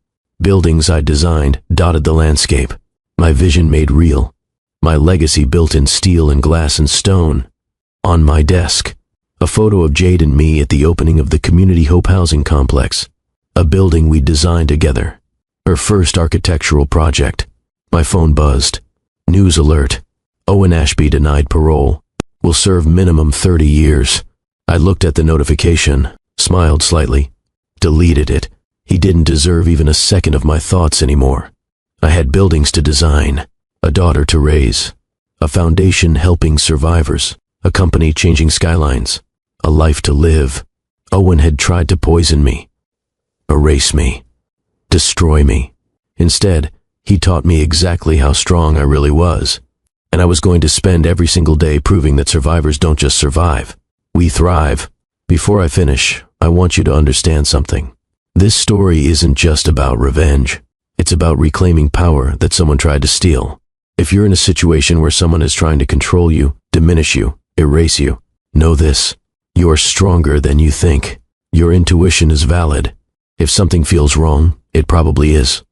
Buildings I designed dotted the landscape, my vision made real, my legacy built in steel and glass and stone. On my desk, a photo of Jade and me at the opening of the Community Hope Housing Complex, a building we designed together, her first architectural project. My phone buzzed. News alert. Owen Ashby denied parole. Will serve minimum 30 years. I looked at the notification, smiled slightly, deleted it. He didn't deserve even a second of my thoughts anymore. I had buildings to design, a daughter to raise, a foundation helping survivors, a company changing skylines, a life to live. Owen had tried to poison me, erase me, destroy me. Instead, he taught me exactly how strong I really was. And I was going to spend every single day proving that survivors don't just survive. We thrive. Before I finish, I want you to understand something. This story isn't just about revenge. It's about reclaiming power that someone tried to steal. If you're in a situation where someone is trying to control you, diminish you, erase you, know this. You're stronger than you think. Your intuition is valid. If something feels wrong, it probably is.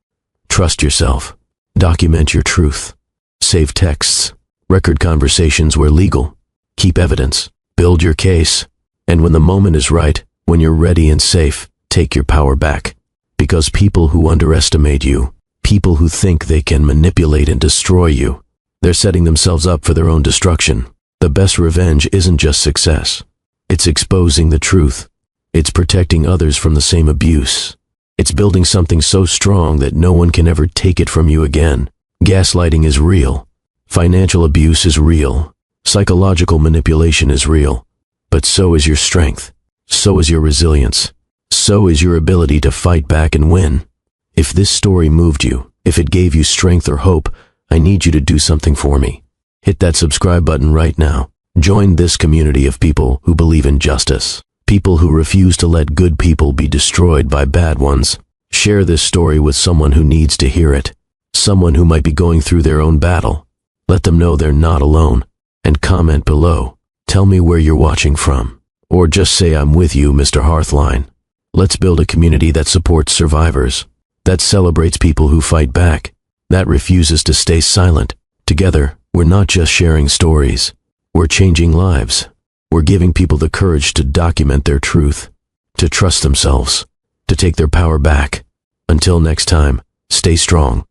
Trust yourself. Document your truth. Save texts, record conversations where legal, keep evidence, build your case, and when the moment is right, when you're ready and safe, take your power back. Because people who underestimate you, people who think they can manipulate and destroy you, they're setting themselves up for their own destruction. The best revenge isn't just success. It's exposing the truth. It's protecting others from the same abuse. It's building something so strong that no one can ever take it from you again. Gaslighting is real. Financial abuse is real. Psychological manipulation is real. But so is your strength. So is your resilience. So is your ability to fight back and win. If this story moved you, if it gave you strength or hope, I need you to do something for me. Hit that subscribe button right now. Join this community of people who believe in justice. People who refuse to let good people be destroyed by bad ones. Share this story with someone who needs to hear it. Someone who might be going through their own battle. Let them know they're not alone. And comment below. Tell me where you're watching from. Or just say I'm with you, Mr. Hearthline. Let's build a community that supports survivors. That celebrates people who fight back. That refuses to stay silent. Together, we're not just sharing stories. We're changing lives. We're giving people the courage to document their truth. To trust themselves. To take their power back. Until next time, stay strong.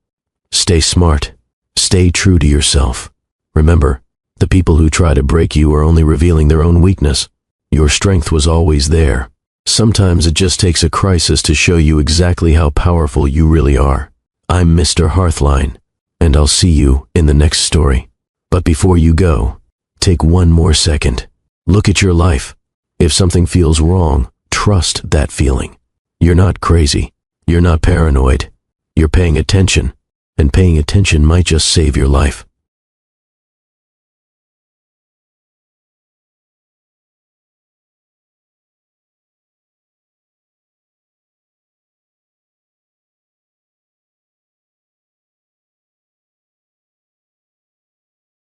Stay smart. Stay true to yourself. Remember, the people who try to break you are only revealing their own weakness. Your strength was always there. Sometimes it just takes a crisis to show you exactly how powerful you really are. I'm Mr. Hearthline, and I'll see you in the next story. But before you go, take one more second. Look at your life. If something feels wrong, trust that feeling. You're not crazy. You're not paranoid. You're paying attention. And paying attention might just save your life.